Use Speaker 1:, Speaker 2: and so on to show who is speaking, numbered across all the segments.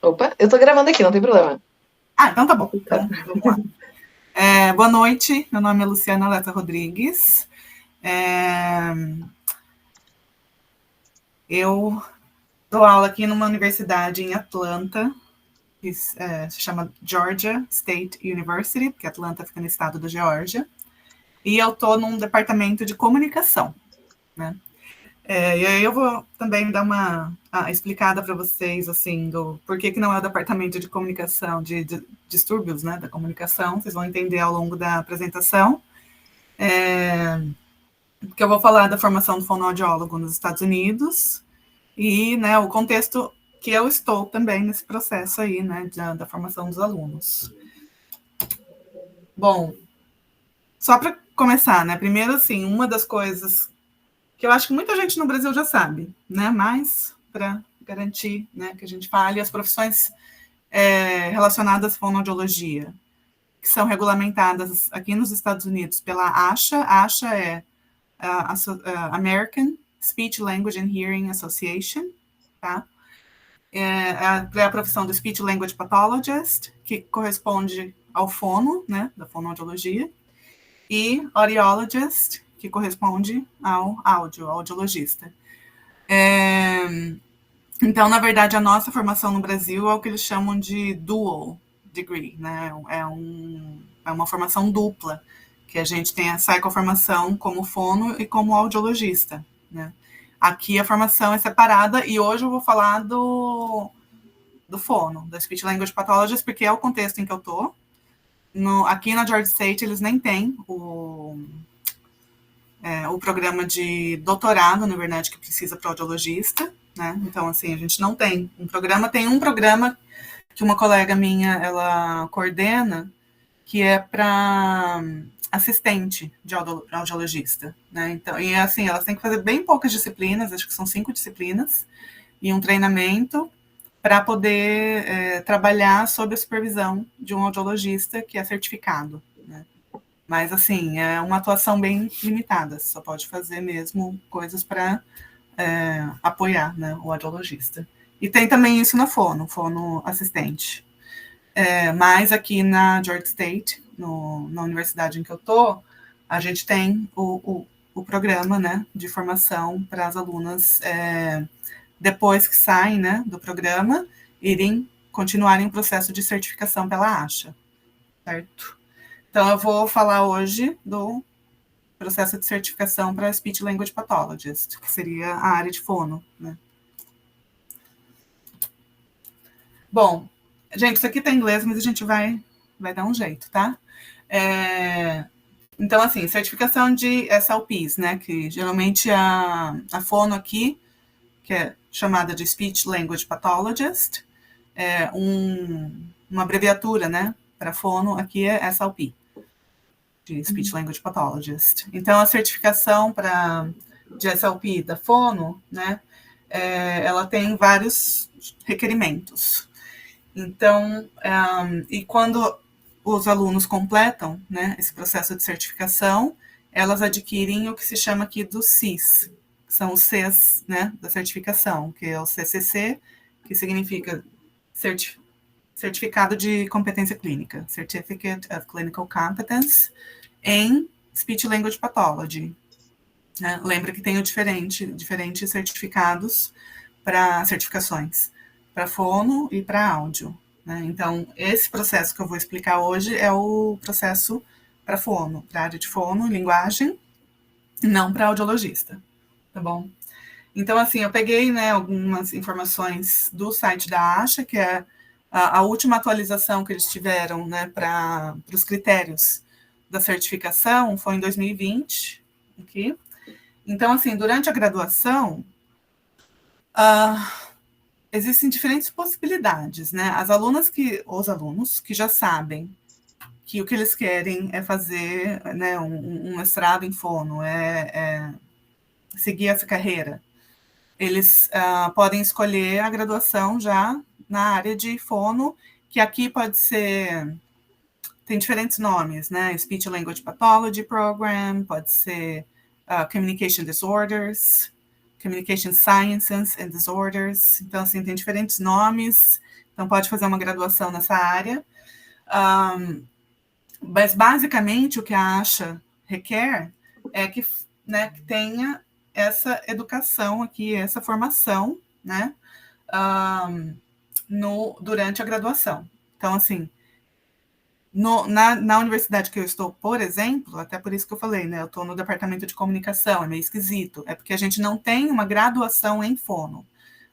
Speaker 1: Opa, eu tô gravando aqui, não tem problema.
Speaker 2: Então tá bom. Então, vamos lá. Boa noite, meu nome é Luciana Lessa Rodrigues. Eu dou aula aqui numa universidade em Atlanta, que se chama Georgia State University, porque Atlanta fica no estado da Geórgia. E eu estou num departamento de comunicação, né? E aí eu vou também dar uma explicada para vocês, assim, do porquê que não é o departamento de comunicação, de distúrbios, né, da comunicação. Vocês vão entender ao longo da apresentação. Porque eu vou falar da formação do fonoaudiólogo nos Estados Unidos e, né, o contexto que eu estou também nesse processo aí, né, da formação dos alunos. Bom, só para começar, né, primeiro, assim, uma das coisas que eu acho que muita gente no Brasil já sabe, né, mas para garantir, né, que a gente fale as profissões relacionadas à fonoaudiologia, que são regulamentadas aqui nos Estados Unidos pela ASHA. A ASHA é a American Speech Language and Hearing Association, tá? É a profissão do Speech Language Pathologist, que corresponde ao fono, né, da fonoaudiologia, e Audiologist, que corresponde ao audiologista. Então, na verdade, a nossa formação no Brasil é o que eles chamam de dual degree, né? É uma formação dupla, que a gente sai com a formação como fono e como audiologista, né? Aqui a formação é separada e hoje eu vou falar do fono, da Speech Language Pathologist, porque é o contexto em que eu tô. Aqui na Georgia State eles nem têm o programa de doutorado, na verdade, que precisa para audiologista, né? Então, assim, a gente não tem um programa. Tem um programa que uma colega minha, ela coordena, que é para assistente de audiologista, né? Então, e assim, elas têm que fazer bem poucas disciplinas, acho que são 5 disciplinas, e um treinamento para poder trabalhar sob a supervisão de um audiologista que é certificado, né? Mas, assim, é uma atuação bem limitada, só pode fazer mesmo coisas para apoiar, né, o audiologista. E tem também isso na fono assistente. Mas aqui na Georgia State, na universidade em que eu estou, a gente tem o programa, né, de formação para as alunas, depois que saem, né, do programa, continuarem o processo de certificação pela ASHA, certo? Então, eu vou falar hoje do processo de certificação para Speech Language Pathologist, que seria a área de fono, né? Bom, gente, isso aqui tá em inglês, mas a gente vai dar um jeito, tá? Então, assim, certificação de SLPs, né? Que geralmente a fono aqui, que é chamada de Speech Language Pathologist, é uma abreviatura, né? Para fono, aqui é SLP, de Speech Language Pathologist. Então, a certificação de SLP da fono, né? Ela tem vários requerimentos. Então, e quando os alunos completam, né, esse processo de certificação, elas adquirem o que se chama aqui do CIS, que são os Cs, né, da certificação, que é o CCC, que significa Certificado de Competência Clínica, Certificate of Clinical Competence, em Speech Language Pathology. Né? Lembra que tem diferentes certificados para certificações, para fono e para áudio. Né? Então, esse processo que eu vou explicar hoje é o processo para fono, para a área de fono, linguagem, não para audiologista, tá bom? Então, assim, eu peguei, né, algumas informações do site da ASHA, que é a última atualização que eles tiveram, né, para os critérios da certificação foi em 2020, aqui. Então, assim, durante a graduação, existem diferentes possibilidades, né? Os alunos que já sabem que o que eles querem é fazer, né, um mestrado em fono, seguir essa carreira. Eles podem escolher a graduação já na área de fono, que aqui pode ser, tem diferentes nomes, né? Speech Language Pathology Program, pode ser Communication Disorders, Communication Sciences and Disorders. Então, assim, tem diferentes nomes. Então, pode fazer uma graduação nessa área. Mas, basicamente, o que a ASHA requer é que, né, que tenha essa educação aqui, essa formação, né, durante a graduação. Então, assim, na universidade que eu estou, por exemplo, até por isso que eu falei, né, eu estou no departamento de comunicação, é meio esquisito, é porque a gente não tem uma graduação em fono.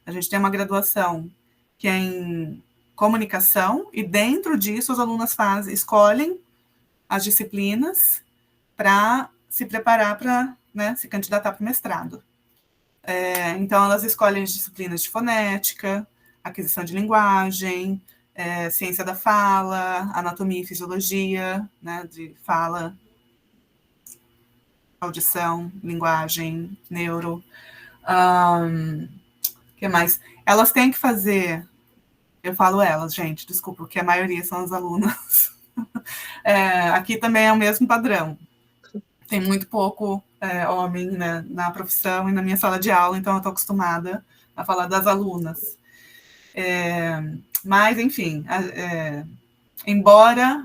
Speaker 2: A gente tem uma graduação que é em comunicação, e dentro disso os alunos escolhem as disciplinas para se preparar para, né, se candidatar para o mestrado. Então, elas escolhem as disciplinas de fonética, aquisição de linguagem, ciência da fala, anatomia e fisiologia, né, de fala, audição, linguagem, neuro. Que mais? Elas têm que fazer, eu falo elas, gente, desculpa, porque a maioria são as alunas. Aqui também é o mesmo padrão. Tem muito pouco homem, né, na profissão e na minha sala de aula, então eu estou acostumada a falar das alunas. Mas, enfim, embora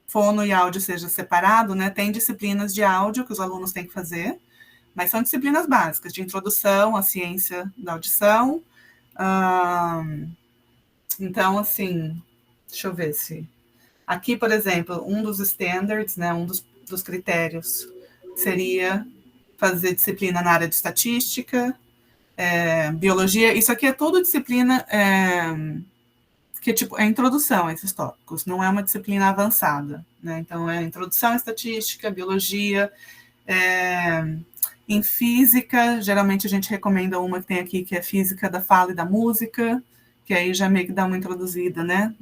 Speaker 2: fono e áudio seja separado, né, tem disciplinas de áudio que os alunos têm que fazer, mas são disciplinas básicas, de introdução à ciência da audição. Então, assim, deixa eu ver se... Aqui, por exemplo, um dos standards, né, um dos critérios seria fazer disciplina na área de estatística, biologia. Isso aqui é tudo disciplina que tipo, é introdução a esses tópicos, não é uma disciplina avançada, né? Então, é introdução à estatística, biologia. Em física, geralmente a gente recomenda uma que tem aqui, que é física da fala e da música, que aí já meio que dá uma introduzida, né,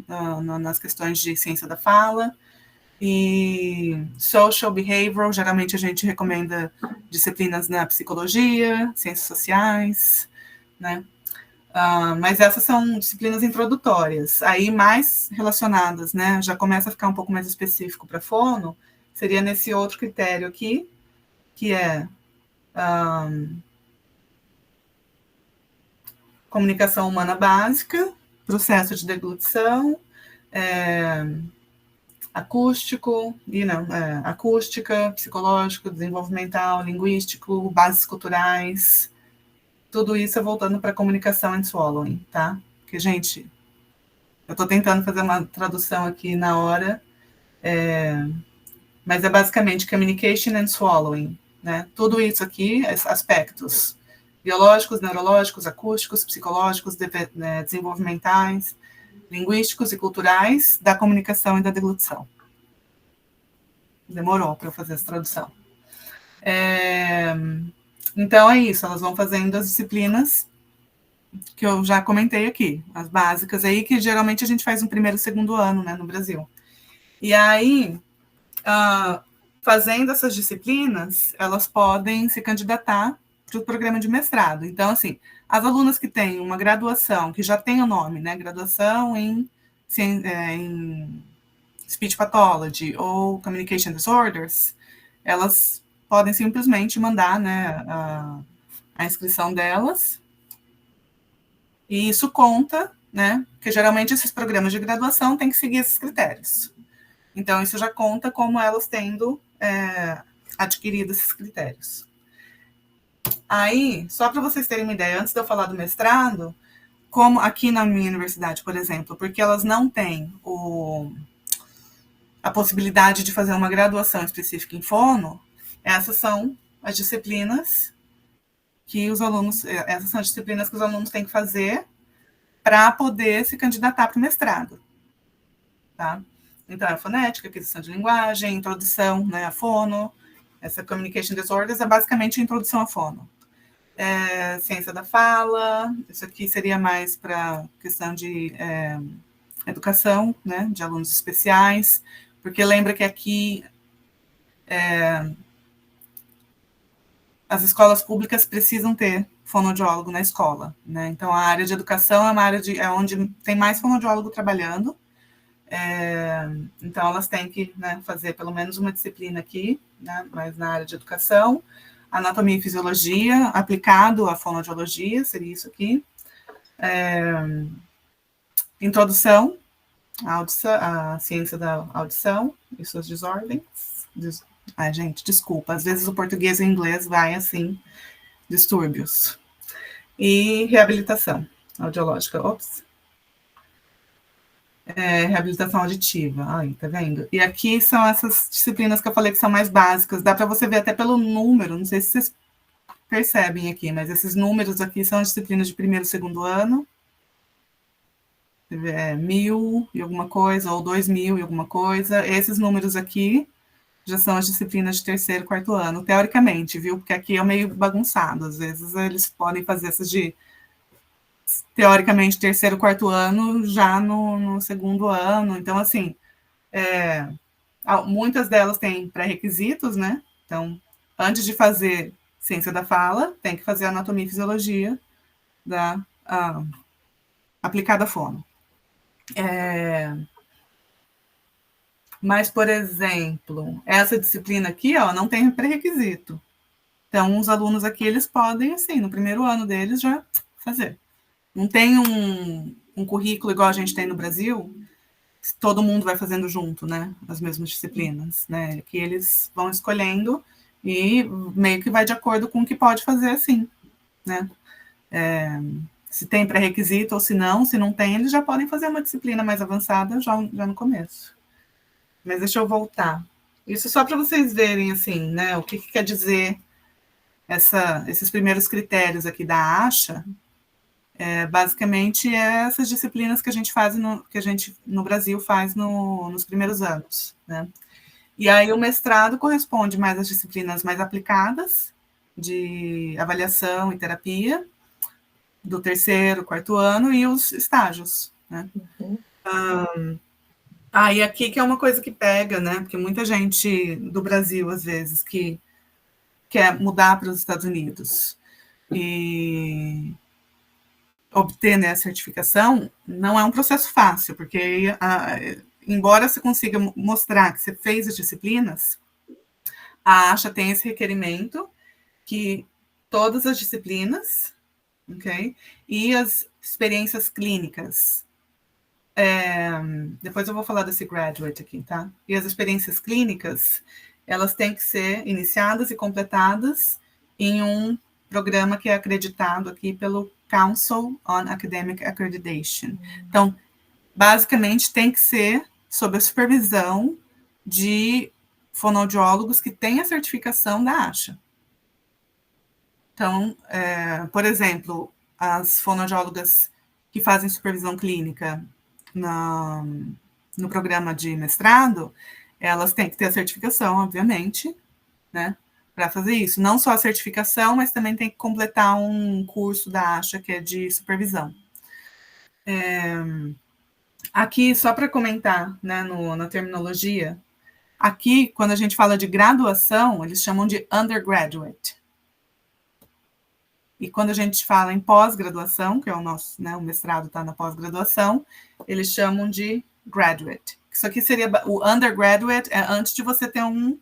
Speaker 2: nas questões de ciência da fala. E social behavioral, geralmente a gente recomenda disciplinas na psicologia, ciências sociais, né? Mas essas são disciplinas introdutórias, aí mais relacionadas, né? Já começa a ficar um pouco mais específico para fono, seria nesse outro critério aqui, que é comunicação humana básica, processo de deglutição, acústica, psicológico, desenvolvimental, linguístico, bases culturais, tudo isso é voltando para comunicação and swallowing, tá? Porque, gente, eu estou tentando fazer uma tradução aqui na hora, mas é basicamente communication and swallowing, né? Tudo isso aqui, aspectos biológicos, neurológicos, acústicos, psicológicos, desenvolvimentais, linguísticos e culturais da comunicação e da deglutição. Demorou para eu fazer essa tradução. Então, é isso, elas vão fazendo as disciplinas que eu já comentei aqui, as básicas aí, que geralmente a gente faz no primeiro e segundo ano, né, no Brasil. E aí, fazendo essas disciplinas, elas podem se candidatar para o programa de mestrado. Então, assim, as alunas que têm uma graduação, que já tem o nome, né, graduação em Speech Pathology ou Communication Disorders, elas podem simplesmente mandar, né, a inscrição delas, e isso conta, né, porque geralmente esses programas de graduação têm que seguir esses critérios. Então, isso já conta como elas tendo adquirido esses critérios. Aí, só para vocês terem uma ideia, antes de eu falar do mestrado, como aqui na minha universidade, por exemplo, porque elas não têm a possibilidade de fazer uma graduação específica em fono, essas são as disciplinas que os alunos têm que fazer para poder se candidatar para o mestrado, tá? Então, a fonética, aquisição de linguagem, introdução, né, a fono, essa communication disorders é basicamente a introdução à fono. Ciência da fala, isso aqui seria mais para questão de educação, né, de alunos especiais, porque lembra que aqui as escolas públicas precisam ter fonoaudiólogo na escola, né? Então, a área de educação é uma área onde tem mais fonoaudiólogo trabalhando, então elas têm que, né, fazer pelo menos uma disciplina aqui, né, mas na área de educação, anatomia e fisiologia, aplicado à fonoaudiologia, seria isso aqui. Introdução à audição, à ciência da audição e suas desordens. Ai, gente, desculpa, às vezes o português e o inglês vai assim, distúrbios. E reabilitação audiológica. Ops. Reabilitação auditiva. Aí, tá vendo? E aqui são essas disciplinas que eu falei que são mais básicas. Dá para você ver até pelo número, não sei se vocês percebem aqui, mas esses números aqui são as disciplinas de primeiro e segundo ano. 1.000 e alguma coisa, ou 2.000 e alguma coisa. Esses números aqui já são as disciplinas de terceiro e quarto ano, teoricamente, viu? Porque aqui é meio bagunçado. Às vezes eles podem fazer essas de, teoricamente, terceiro e quarto ano já no segundo ano. Então, assim, muitas delas têm pré-requisitos, né? Então, antes de fazer ciência da fala, tem que fazer anatomia e fisiologia da aplicada à fono. Mas, por exemplo, essa disciplina aqui, ó, não tem pré-requisito. Então, os alunos aqui, eles podem, assim, no primeiro ano deles, já fazer. Não tem um currículo igual a gente tem no Brasil, todo mundo vai fazendo junto, né? As mesmas disciplinas, né? Que eles vão escolhendo e meio que vai de acordo com o que pode fazer, assim, né? Se tem pré-requisito ou se não tem, eles já podem fazer uma disciplina mais avançada já no começo. Mas deixa eu voltar. Isso só para vocês verem, assim, né? O que quer dizer esses primeiros critérios aqui da ASHA. Basicamente, essas disciplinas que a gente faz, que a gente no Brasil faz nos primeiros anos, né? E aí o mestrado corresponde mais às disciplinas mais aplicadas, de avaliação e terapia, do terceiro, quarto ano, e os estágios, né? E aqui que é uma coisa que pega, né? Porque muita gente do Brasil, às vezes, que quer mudar para os Estados Unidos e obter, né, a certificação, não é um processo fácil, porque embora você consiga mostrar que você fez as disciplinas, a ASHA tem esse requerimento que todas as disciplinas, ok? E as experiências clínicas. Depois eu vou falar desse graduate aqui, tá? E as experiências clínicas, elas têm que ser iniciadas e completadas em um programa que é acreditado aqui pelo Council on Academic Accreditation. Então, basicamente, tem que ser sob a supervisão de fonoaudiólogos que têm a certificação da ASHA. Então, por exemplo, as fonoaudiólogas que fazem supervisão clínica no programa de mestrado, elas têm que ter a certificação, obviamente, né, para fazer isso. Não só a certificação, mas também tem que completar um curso da ASHA, que é de supervisão. Aqui, só para comentar, né, na terminologia, aqui, quando a gente fala de graduação, eles chamam de undergraduate. E quando a gente fala em pós-graduação, que é o nosso, né, o mestrado está na pós-graduação, eles chamam de graduate. Isso aqui seria o undergraduate, é antes de você ter um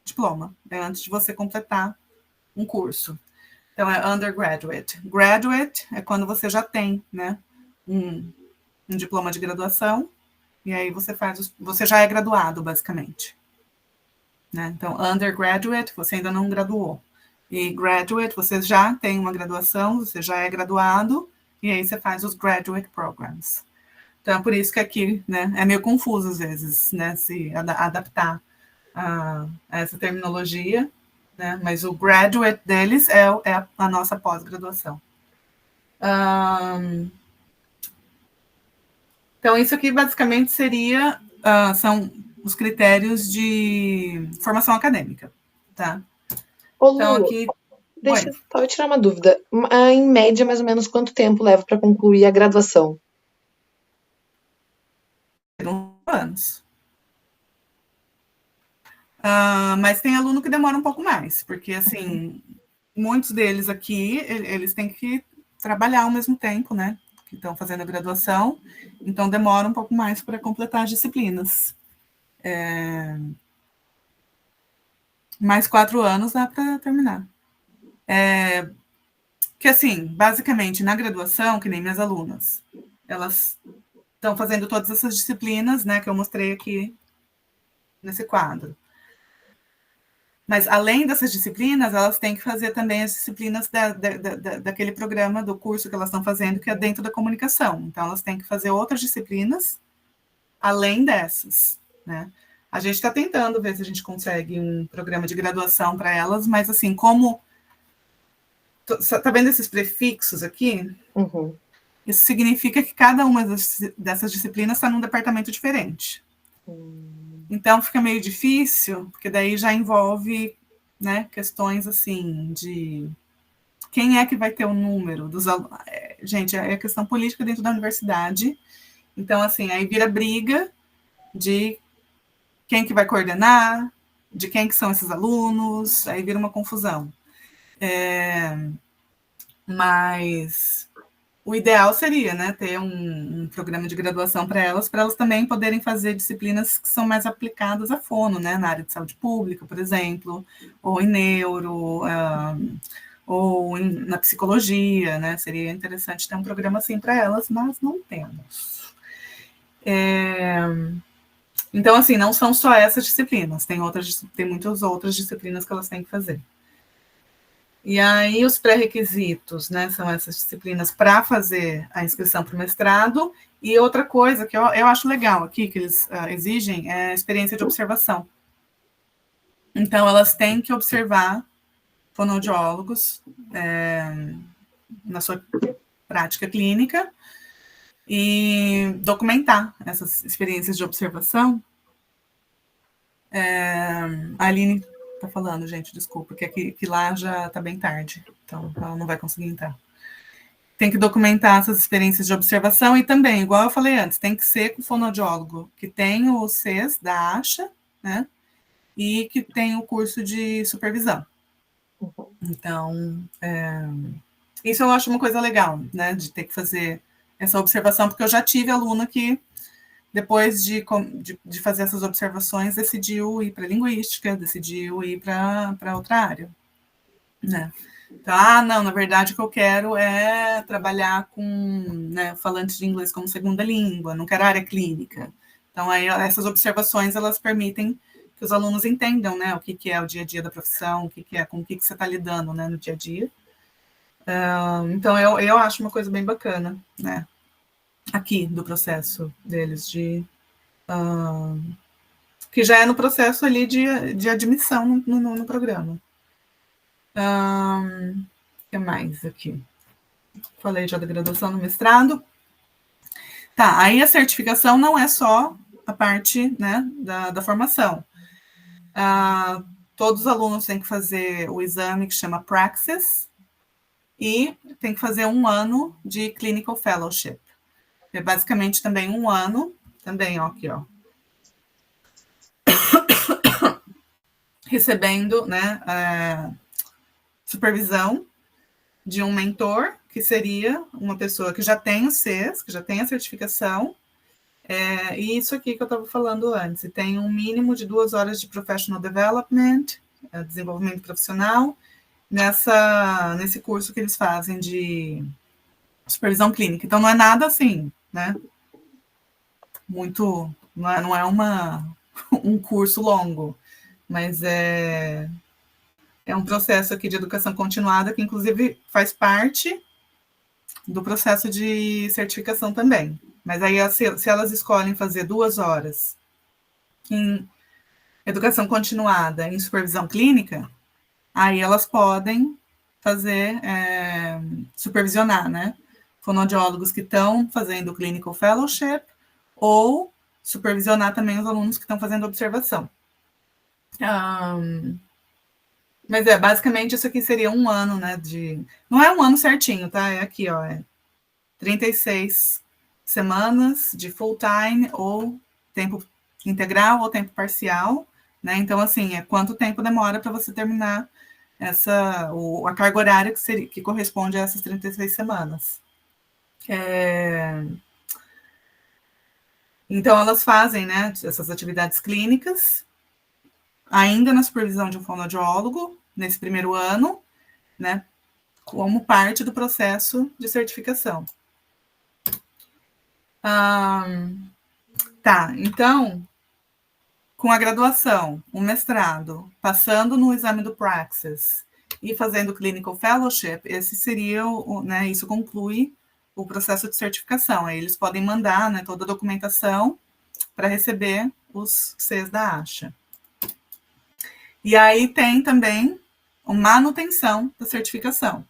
Speaker 2: diploma, é antes de você completar um curso. Então, é undergraduate. Graduate é quando você já tem, né, um diploma de graduação, e aí você já é graduado, basicamente. Né? Então, undergraduate, você ainda não graduou. E graduate, você já tem uma graduação, você já é graduado, e aí você faz os graduate programs. Então, é por isso que aqui, né, é meio confuso, às vezes, né, se adaptar a essa terminologia, né, mas o graduate deles é a nossa pós-graduação. Então, isso aqui, basicamente, são os critérios de formação acadêmica, tá?
Speaker 1: Ô, Lu, então, aqui... Deixa eu só tirar uma dúvida. Em média, mais ou menos, quanto tempo leva para concluir a graduação?
Speaker 2: 2 anos. Mas tem aluno que demora um pouco mais, porque, assim, muitos deles aqui, eles têm que trabalhar ao mesmo tempo, né? Que estão fazendo a graduação, então demora um pouco mais para completar as disciplinas. Mais 4 anos dá para terminar. que, assim, basicamente, na graduação, que nem minhas alunas, elas estão fazendo todas essas disciplinas, né, que eu mostrei aqui nesse quadro. Mas, além dessas disciplinas, elas têm que fazer também as disciplinas daquele programa, do curso que elas estão fazendo, que é dentro da comunicação. Então, elas têm que fazer outras disciplinas, além dessas, né? A gente está tentando ver se a gente consegue um programa de graduação para elas, mas, assim, como... Tá vendo esses prefixos aqui?
Speaker 1: Uhum.
Speaker 2: Isso significa que cada uma dessas disciplinas está num departamento diferente. Então, fica meio difícil, porque daí já envolve, né, questões, assim, de quem é que vai ter o número dos alunos. Gente, é questão política dentro da universidade. Então, assim, aí vira briga de quem que vai coordenar, de quem que são esses alunos, aí vira uma confusão. Mas o ideal seria, né, ter um programa de graduação para elas também poderem fazer disciplinas que são mais aplicadas à fono, né, na área de saúde pública, por exemplo, ou em neuro, ou na psicologia, né, seria interessante ter um programa assim para elas, mas não temos. Então, assim, não são só essas disciplinas, tem muitas outras disciplinas que elas têm que fazer. E aí, os pré-requisitos, né, são essas disciplinas para fazer a inscrição para o mestrado. E outra coisa que eu acho legal aqui, que eles exigem, é a experiência de observação. Então, elas têm que observar fonoaudiólogos na sua prática clínica e documentar essas experiências de observação. A Aline está falando, gente, desculpa, porque aqui que lá já está bem tarde, então ela não vai conseguir entrar. Tem que documentar essas experiências de observação e também, igual eu falei antes, tem que ser com o fonoaudiólogo que tem o CES da ASHA, né, e que tem o curso de supervisão. Então, isso eu acho uma coisa legal, né, de ter que fazer essa observação, porque eu já tive aluna que, depois de fazer essas observações, decidiu ir para linguística, decidiu ir para outra área, né. Então, não, na verdade, o que eu quero é trabalhar com, né, falantes de inglês como segunda língua, não quero área clínica. Então, aí, essas observações, elas permitem que os alunos entendam, né, o que é o dia a dia da profissão, com o que você está lidando, né, no dia a dia. Então, eu acho uma coisa bem bacana, né, aqui do processo deles, que já é no processo ali de admissão no programa. O que mais aqui? Falei já da graduação no mestrado. Tá, aí a certificação não é só a parte, né, da formação. Todos os alunos têm que fazer o exame que chama Praxis e tem que fazer 1 ano de Clinical Fellowship. É basicamente também 1 ano, também, ó, aqui, ó. Recebendo, né, supervisão de um mentor, que seria uma pessoa que já tem o CES, que já tem a certificação, e isso aqui que eu estava falando antes, e tem um mínimo de 2 horas de Professional Development, desenvolvimento profissional, nesse curso que eles fazem de supervisão clínica. Então, não é nada assim, né, muito, não é um curso longo, mas é um processo aqui de educação continuada que, inclusive, faz parte do processo de certificação também. Mas aí, se elas escolhem fazer 2 horas em educação continuada em supervisão clínica, aí elas podem fazer, supervisionar, né, fonoaudiólogos que estão fazendo Clinical Fellowship ou supervisionar também os alunos que estão fazendo observação. Mas basicamente isso aqui seria 1 ano, né, não é 1 ano certinho, tá, é aqui, ó, 36 semanas de full time ou tempo integral ou tempo parcial, né, então, assim, quanto tempo demora para você terminar a carga horária que corresponde a essas 36 semanas. Então, elas fazem, né, essas atividades clínicas, ainda na supervisão de um fonoaudiólogo, nesse primeiro ano, né, como parte do processo de certificação. Tá, então, com a graduação, o mestrado, passando no exame do Praxis e fazendo Clinical Fellowship, esse seria, né, isso conclui o processo de certificação. Aí eles podem mandar, né, toda a documentação para receber os Cs da ASHA. E aí tem também a manutenção da certificação.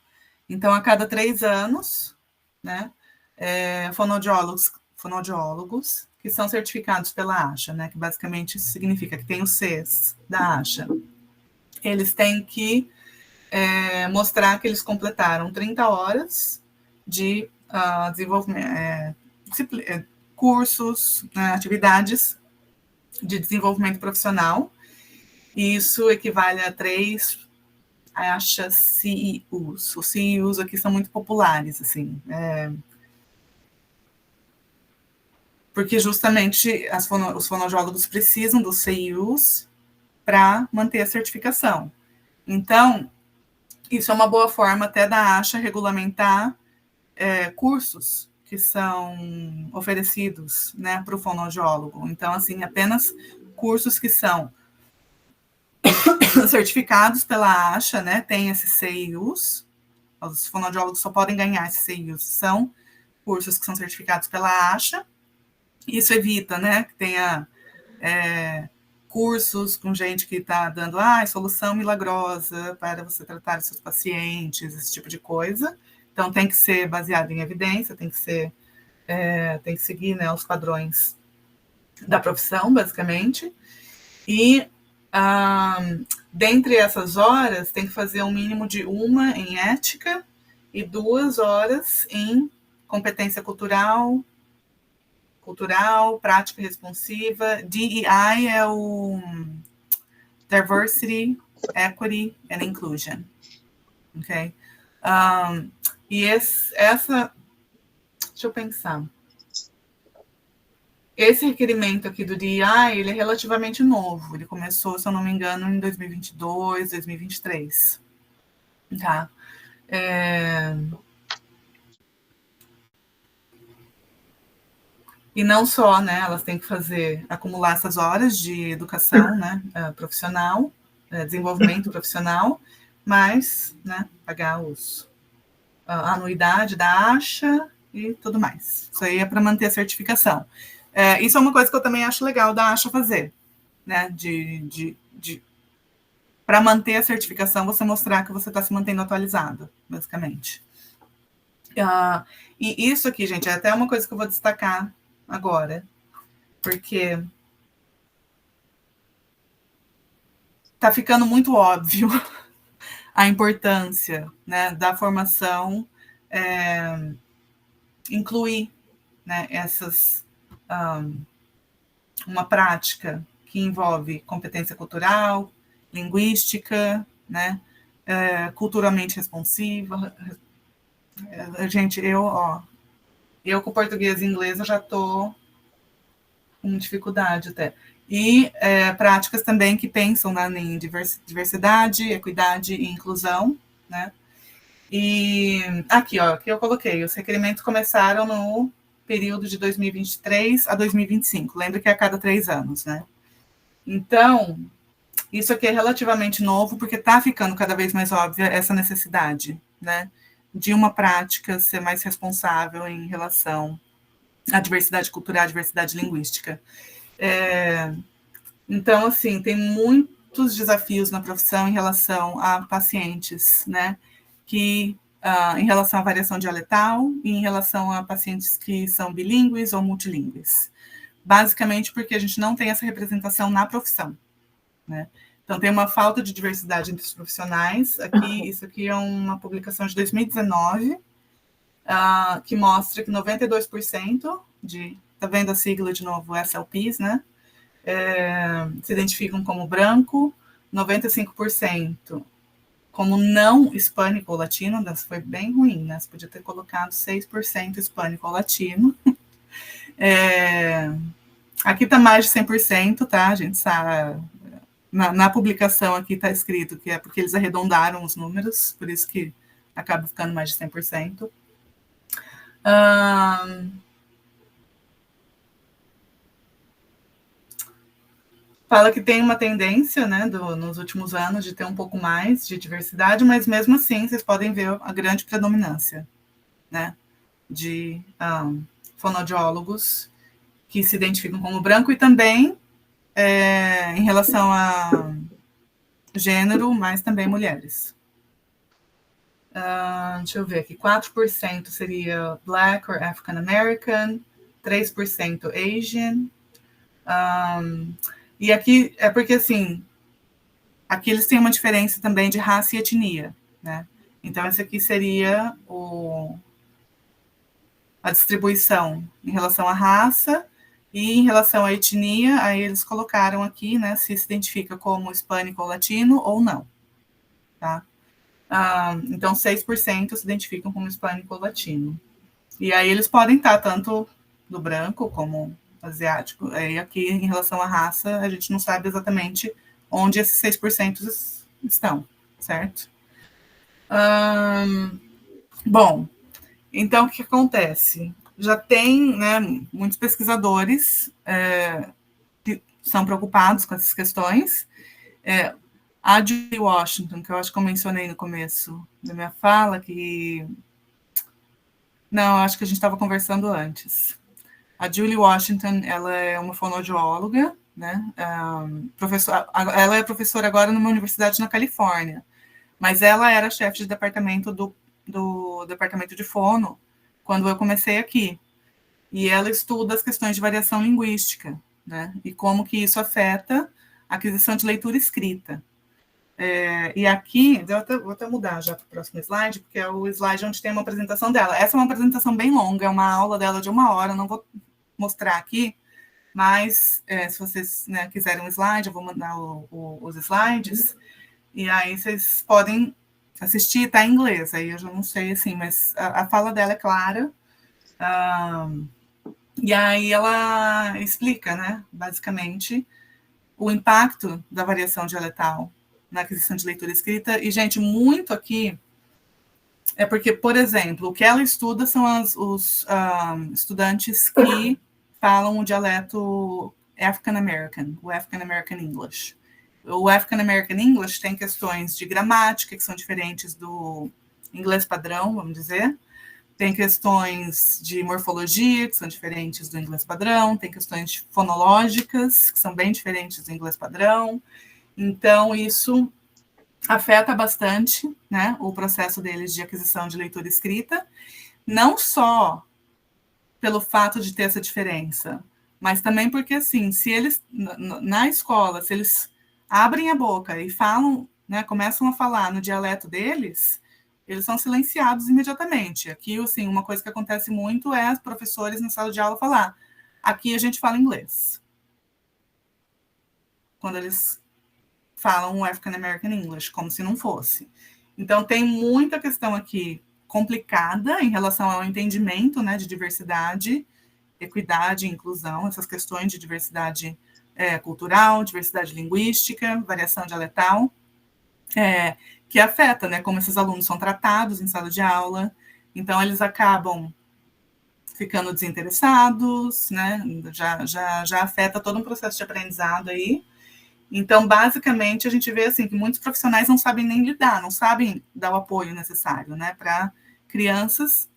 Speaker 2: Então, a cada 3 anos, né, fonoaudiólogos que são certificados pela ASHA, né, que basicamente isso significa que tem os Cs da ASHA. Eles têm que mostrar que eles completaram 30 horas de desenvolvimento, cursos, né, atividades de desenvolvimento profissional. E isso equivale a 3 ASHA CEUs. Os CEUs aqui são muito populares, assim, porque justamente os fonoaudiólogos precisam dos CEUs para manter a certificação. Então, isso é uma boa forma até da ASHA regulamentar cursos que são oferecidos, né, para o fonoaudiólogo. Então, assim, apenas cursos que são certificados pela ASHA, né, tem esses CEUs, os fonoaudiólogos só podem ganhar esses CEUs, são cursos que são certificados pela ASHA. Isso evita, né, que tenha cursos com gente que está dando solução milagrosa para você tratar os seus pacientes, esse tipo de coisa. Então, tem que ser baseado em evidência, tem que seguir, né, os padrões da profissão, basicamente. E, dentre essas horas, tem que fazer um mínimo de 1 em ética e 2 horas em competência cultural, prática responsiva. DEI é o Diversity, Equity and Inclusion. Ok? E deixa eu pensar. Esse requerimento aqui do DEI, ele é relativamente novo. Ele começou, se eu não me engano, em 2022, 2023. Tá? E não só, né, elas têm que acumular essas horas de educação, né, profissional, desenvolvimento profissional, mas, né, pagar a anuidade da ASHA e tudo mais. Isso aí é para manter a certificação. Isso é uma coisa que eu também acho legal da ASHA fazer, né, para manter a certificação, você mostrar que você está se mantendo atualizado, basicamente. E isso aqui, gente, é até uma coisa que eu vou destacar agora, porque está ficando muito óbvio a importância, né, da formação incluir, né, uma prática que envolve competência cultural, linguística, né, culturalmente responsiva. Gente, eu com português e inglês eu já estou com dificuldade até. E práticas também que pensam, né, em diversidade, equidade e inclusão, né? E aqui eu coloquei, os requerimentos começaram no período de 2023 a 2025, lembra que é a cada 3 anos, né? Então, isso aqui é relativamente novo, porque está ficando cada vez mais óbvia essa necessidade, né, de uma prática ser mais responsável em relação à diversidade cultural, à diversidade linguística. Então, assim, tem muitos desafios na profissão em relação a pacientes, né, que, em relação à variação dialetal e em relação a pacientes que são bilíngues ou multilíngues. Basicamente porque a gente não tem essa representação na profissão, né? Então, tem uma falta de diversidade entre os profissionais. Isso aqui é uma publicação de 2019, que mostra que 92% tá vendo a sigla de novo, SLPs, né? Se identificam como branco, 95% como não hispânico ou latino, das foi bem ruim, né? Você podia ter colocado 6% hispânico ou latino. Aqui está mais de 100%, tá? A gente sabe. Na publicação aqui está escrito que é porque eles arredondaram os números, por isso que acaba ficando mais de 100%. Fala que tem uma tendência, né, nos últimos anos de ter um pouco mais de diversidade, mas mesmo assim vocês podem ver a grande predominância, né, de fonoaudiólogos que se identificam como branco e também em relação a gênero, mas também mulheres. Deixa eu ver aqui, 4% seria Black or African American, 3% Asian. E aqui é porque, assim, aqui eles têm uma diferença também de raça e etnia, né? Então, esse aqui seria a distribuição em relação à raça e em relação à etnia, aí eles colocaram aqui, né, se identifica como hispânico ou latino ou não, tá? Então, 6% se identificam como hispânico ou latino. E aí eles podem estar tanto do branco como asiático. E aqui, em relação à raça, a gente não sabe exatamente onde esses 6% estão, certo? Bom, então o que acontece? Já tem, né, muitos pesquisadores que são preocupados com essas questões. A Julie Washington, que eu acho que eu mencionei no começo da minha fala, que... Não, acho que a gente estava conversando antes. A Julie Washington, ela é uma fonoaudióloga, né? Ela é professora agora numa universidade na Califórnia, mas ela era chefe de departamento do departamento de fono quando eu comecei aqui. E ela estuda as questões de variação linguística, né? E como que isso afeta a aquisição de leitura escrita. E aqui, vou até mudar já para o próximo slide, porque é o slide onde tem uma apresentação dela. Essa é uma apresentação bem longa, é uma aula dela de 1 hora, não vou mostrar aqui, mas se vocês, né, quiserem um slide, eu vou mandar os slides, e aí vocês podem assistir, está em inglês, aí eu já não sei, assim, mas a fala dela é clara, e aí ela explica, né, basicamente, o impacto da variação dialetal na aquisição de leitura escrita, e, gente, muito aqui é porque, por exemplo, o que ela estuda são os estudantes que falam o dialeto African American, o African American English. O African American English tem questões de gramática que são diferentes do inglês padrão, vamos dizer, tem questões de morfologia que são diferentes do inglês padrão, tem questões fonológicas que são bem diferentes do inglês padrão. Então, isso afeta bastante, né, o processo deles de aquisição de leitura escrita, não só pelo fato de ter essa diferença, mas também porque, assim, se eles, na escola, se eles abrem a boca e falam, né, começam a falar no dialeto deles, eles são silenciados imediatamente. Aqui, assim, uma coisa que acontece muito é os professores na sala de aula falar, aqui a gente fala inglês. Quando eles falam o African American English, como se não fosse. Então, tem muita questão aqui complicada em relação ao entendimento, né, de diversidade, equidade e inclusão, essas questões de diversidade cultural, diversidade linguística, variação dialetal, que afeta, né, como esses alunos são tratados em sala de aula. Então, eles acabam ficando desinteressados, né, já afeta todo um processo de aprendizado aí. Então, basicamente, a gente vê assim, que muitos profissionais não sabem nem lidar, não sabem dar o apoio necessário, né, para crianças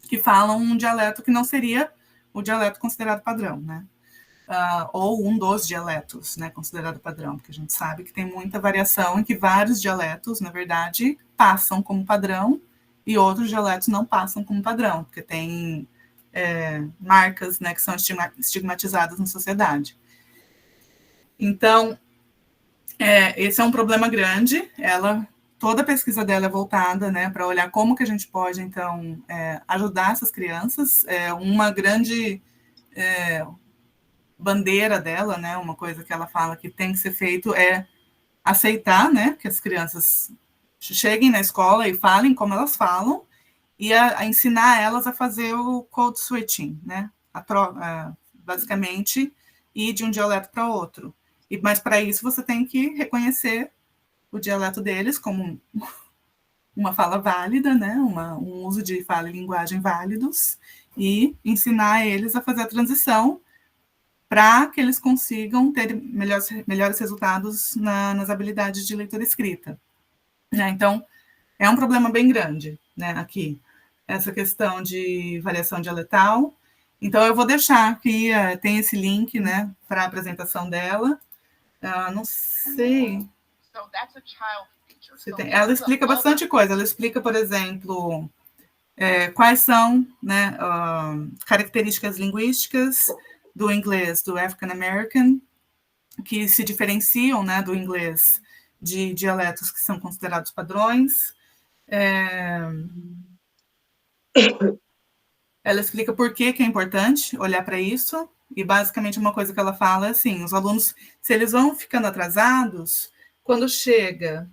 Speaker 2: que falam um dialeto que não seria o dialeto considerado padrão, né? Ou um dos dialetos, né, considerado padrão, porque a gente sabe que tem muita variação em que vários dialetos, na verdade, passam como padrão e outros dialetos não passam como padrão, porque tem marcas, né, que são estigmatizadas na sociedade. Então, esse é um problema grande. Toda a pesquisa dela é voltada, né, para olhar como que a gente pode, então, ajudar essas crianças. Uma grande bandeira dela, né, uma coisa que ela fala que tem que ser feito é aceitar, né, que as crianças cheguem na escola e falem como elas falam e a ensinar elas a fazer o code switching, né, basicamente ir de um dialeto para outro. Mas para isso você tem que reconhecer o dialeto deles como uma fala válida, né, um uso de fala e linguagem válidos, e ensinar eles a fazer a transição para que eles consigam ter melhores resultados nas habilidades de leitura e escrita. Né? Então, é um problema bem grande, né, aqui, essa questão de variação dialetal. Então, eu vou deixar aqui, tem esse link, né, para a apresentação dela. Não sei. Ela explica bastante coisa. Ela explica, por exemplo, quais são, né, características linguísticas do inglês do African American que se diferenciam, né, do inglês de dialetos que são considerados padrões. Ela explica por que é importante olhar para isso, e basicamente uma coisa que ela fala é assim, os alunos, se eles vão ficando atrasados, quando chega,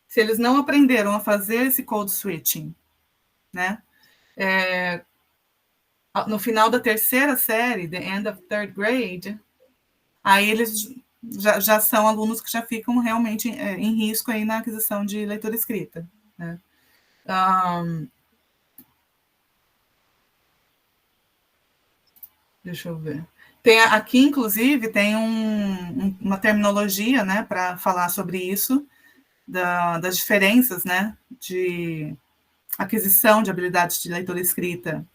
Speaker 2: se eles não aprenderam a fazer esse code switching, né, no final da terceira série, the end of third grade, aí eles já são alunos que já ficam realmente em risco aí na aquisição de leitura escrita, né. Deixa eu ver. Aqui, inclusive, tem uma terminologia, né, para falar sobre isso, das diferenças, né, de aquisição de habilidades de leitura e escrita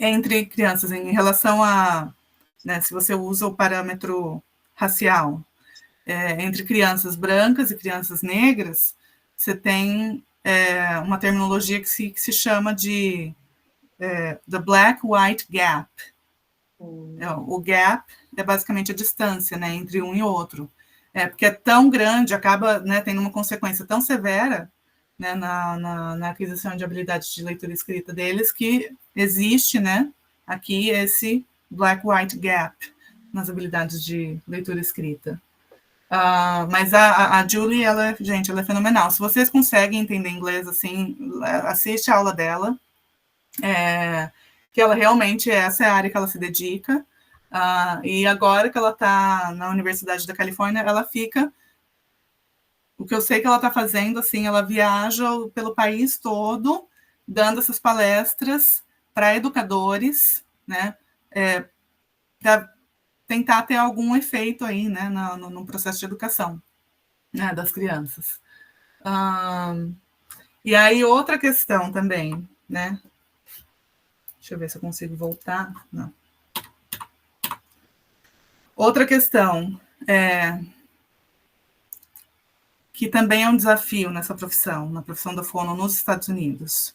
Speaker 2: entre crianças em relação a, né, se você usa o parâmetro racial, entre crianças brancas e crianças negras, você tem uma terminologia que se chama de the black-white gap. O gap é basicamente a distância, né, entre um e outro. Porque é tão grande, acaba, né, tendo uma consequência tão severa, né, na aquisição de habilidades de leitura e escrita deles, que existe, né, aqui esse black-white gap nas habilidades de leitura e escrita. Mas a Julie, gente, ela é fenomenal. Se vocês conseguem entender inglês, assim, assiste a aula dela, que ela realmente, essa é a área que ela se dedica, e agora que ela está na Universidade da Califórnia, ela fica, o que eu sei que ela está fazendo, assim, ela viaja pelo país todo, dando essas palestras para educadores, né, para tentar ter algum efeito aí, né, no processo de educação, né, das crianças. E aí, outra questão também, né, deixa eu ver se eu consigo voltar. Não. Outra questão, que também é um desafio nessa profissão, na profissão da fono nos Estados Unidos,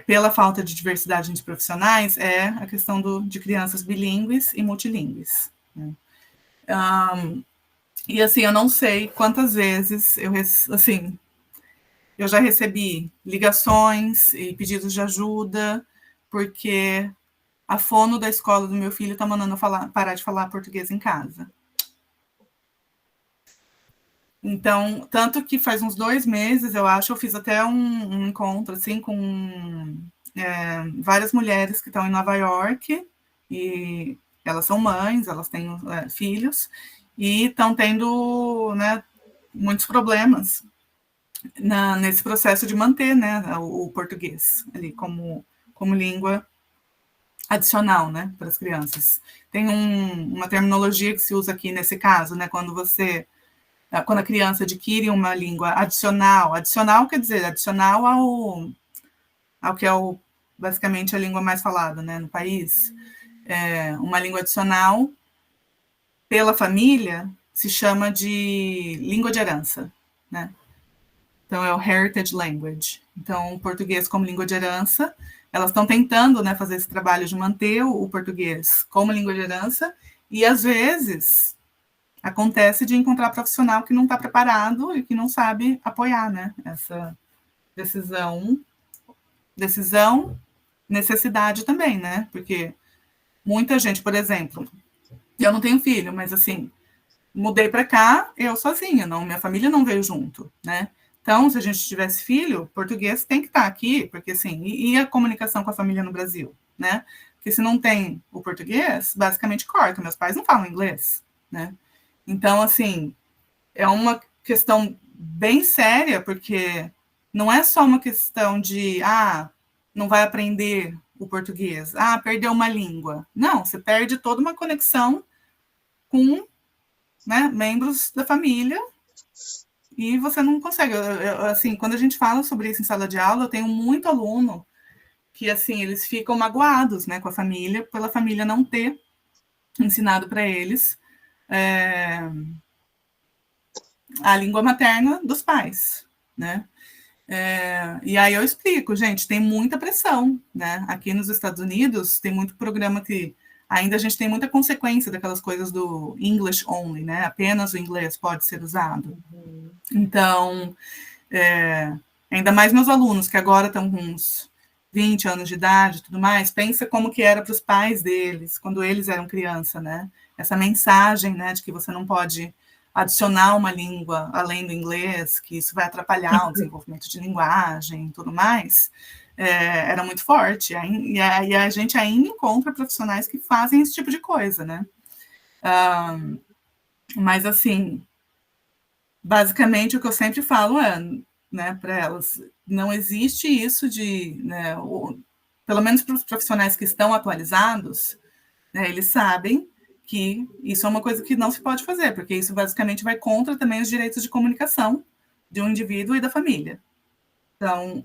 Speaker 2: pela falta de diversidade entre profissionais, é a questão de crianças bilíngues e multilíngues. Né? E, assim, eu não sei quantas vezes eu já recebi ligações e pedidos de ajuda, porque a fono da escola do meu filho está mandando parar de falar português em casa. Então, tanto que faz uns 2 meses, eu acho, eu fiz até um encontro, assim, com várias mulheres que estão em Nova York, e elas são mães, elas têm filhos, e estão tendo, né, muitos problemas nesse processo de manter, né, o português ali como língua adicional, né, para as crianças. Tem uma terminologia que se usa aqui nesse caso, né, quando a criança adquire uma língua adicional quer dizer adicional ao que é basicamente a língua mais falada, né, no país, uma língua adicional pela família se chama de língua de herança, né? Então é o heritage language. Então o português como língua de herança, elas estão tentando, né, fazer esse trabalho de manter o português como língua de herança, e às vezes acontece de encontrar profissional que não está preparado e que não sabe apoiar, né, essa decisão, necessidade também, né, porque muita gente, por exemplo, eu não tenho filho, mas assim, mudei para cá, eu sozinha, minha família não veio junto, né, então, se a gente tivesse filho, português tem que estar aqui, porque assim, e a comunicação com a família no Brasil, né, porque se não tem o português, basicamente corta, meus pais não falam inglês, né. Então, assim, é uma questão bem séria, porque não é só uma questão de, não vai aprender o português, perdeu uma língua. Não, você perde toda uma conexão com, né, membros da família e você não consegue. Assim, quando a gente fala sobre isso em sala de aula, eu tenho muito aluno que, assim, eles ficam magoados, né, com a família, pela família não ter ensinado para eles a língua materna dos pais, né? E aí eu explico, gente, tem muita pressão, né? Aqui nos Estados Unidos tem muito programa que ainda a gente tem muita consequência daquelas coisas do English only, né? Apenas o inglês pode ser usado. Então, ainda mais meus alunos, que agora estão com uns 20 anos de idade e tudo mais, pensa como que era para os pais deles, quando eles eram criança, né? Essa mensagem, né, de que você não pode adicionar uma língua além do inglês, que isso vai atrapalhar o desenvolvimento de linguagem e tudo mais, era muito forte. E a gente ainda encontra profissionais que fazem esse tipo de coisa, né? Mas, assim, basicamente, o que eu sempre falo né, para elas, não existe isso de, né, pelo menos para os profissionais que estão atualizados, né, eles sabem que isso é uma coisa que não se pode fazer, porque isso basicamente vai contra também os direitos de comunicação de um indivíduo e da família. Então,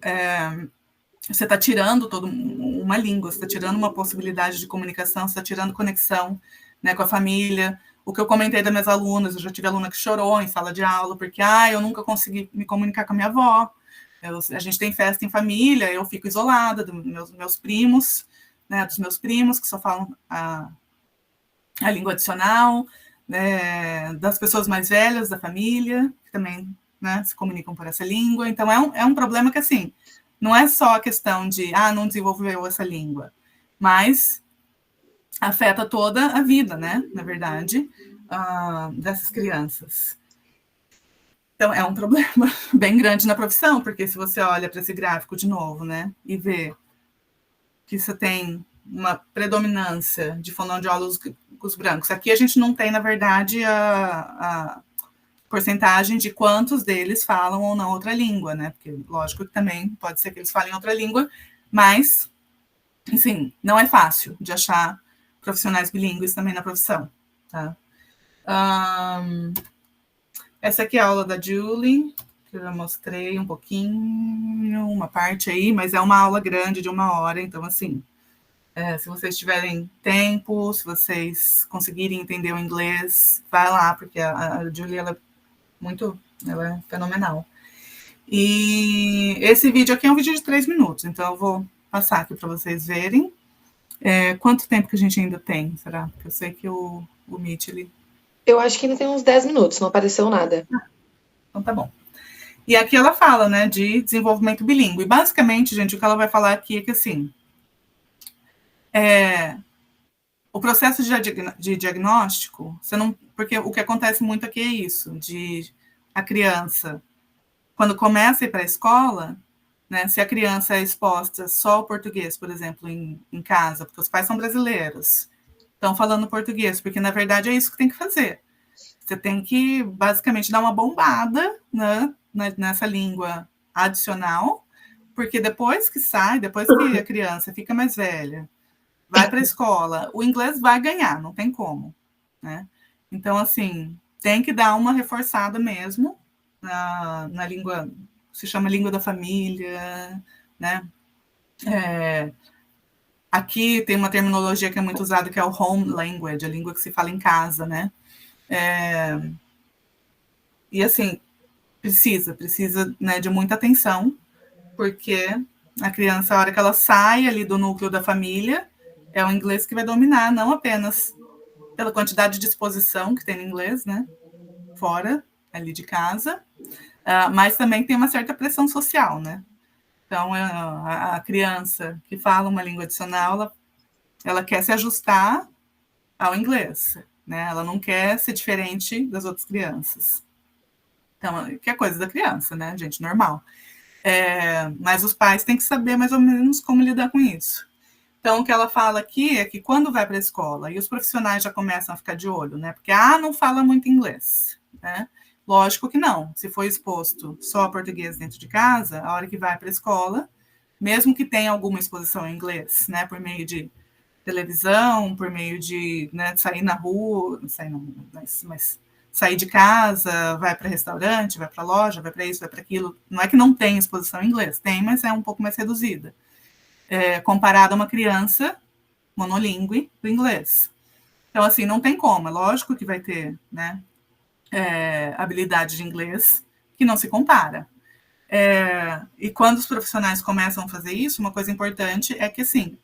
Speaker 2: você está tirando toda uma língua, você está tirando uma possibilidade de comunicação, você está tirando conexão, né, com a família. O que eu comentei das minhas alunas, eu já tive aluna que chorou em sala de aula, porque eu nunca consegui me comunicar com a minha avó, a gente tem festa em família, eu fico isolada dos meus primos, né, dos meus primos, que só falam a língua adicional, né, das pessoas mais velhas da família, que também, né, se comunicam por essa língua. Então, é um problema que, assim, não é só a questão de, não desenvolveu essa língua, mas afeta toda a vida, né, na verdade, dessas crianças. Então, é um problema bem grande na profissão, porque se você olha para esse gráfico de novo, né, e vê que você tem uma predominância de fonoaudiólogos brancos. Aqui a gente não tem, na verdade, a porcentagem de quantos deles falam ou não outra língua, né? Porque, lógico que também pode ser que eles falem outra língua, mas, enfim, não é fácil de achar profissionais bilíngues também na profissão, tá? Essa aqui é a aula da Julie, que eu já mostrei um pouquinho, uma parte aí, mas é uma aula grande de 1 hora, então, assim, se vocês tiverem tempo, se vocês conseguirem entender o inglês, vai lá, porque a Julie, ela é fenomenal. E esse vídeo aqui é um vídeo de 3 minutos, então eu vou passar aqui para vocês verem. Quanto tempo que a gente ainda tem, será? Porque eu sei que o Meet, ele...
Speaker 1: Eu acho que ainda tem uns 10 minutos, não apareceu nada.
Speaker 2: Então tá bom. E aqui ela fala, né, de desenvolvimento bilíngue. E basicamente, gente, o que ela vai falar aqui é que, assim, o processo de diagnóstico, porque o que acontece muito aqui é isso, de a criança, quando começa a ir para a escola, né, se a criança é exposta só ao português, por exemplo, em casa, porque os pais são brasileiros, estão falando português, porque na verdade é isso que tem que fazer. Você tem que, basicamente, dar uma bombada, né, nessa língua adicional, porque depois que a criança fica mais velha, vai para a escola, o inglês vai ganhar, não tem como, né? Então, assim, tem que dar uma reforçada mesmo na língua, se chama língua da família, né? Aqui tem uma terminologia que é muito usada, que é o home language, a língua que se fala em casa, né? E, assim, precisa, né, de muita atenção, porque a criança, a hora que ela sai ali do núcleo da família, é o inglês que vai dominar, não apenas pela quantidade de exposição que tem no inglês, né, fora ali de casa, mas também tem uma certa pressão social, né. Então, a criança que fala uma língua adicional, ela quer se ajustar ao inglês, né, ela não quer ser diferente das outras crianças. Então, que é coisa da criança, né, gente, normal. Mas os pais têm que saber mais ou menos como lidar com isso. Então, o que ela fala aqui é que quando vai para a escola, e os profissionais já começam a ficar de olho, né? Porque, não fala muito inglês, né? Lógico que não. Se for exposto só a português dentro de casa, a hora que vai para a escola, mesmo que tenha alguma exposição em inglês, né, por meio de televisão, por meio de, né, sair na rua, sair não, mas sair de casa, vai para restaurante, vai para loja, vai para isso, vai para aquilo. Não é que não tem exposição em inglês, tem, mas é um pouco mais reduzida. Comparado a uma criança monolíngue do inglês. Então, assim, não tem como. É lógico que vai ter, né, habilidade de inglês que não se compara. E quando os profissionais começam a fazer isso, uma coisa importante é que, assim,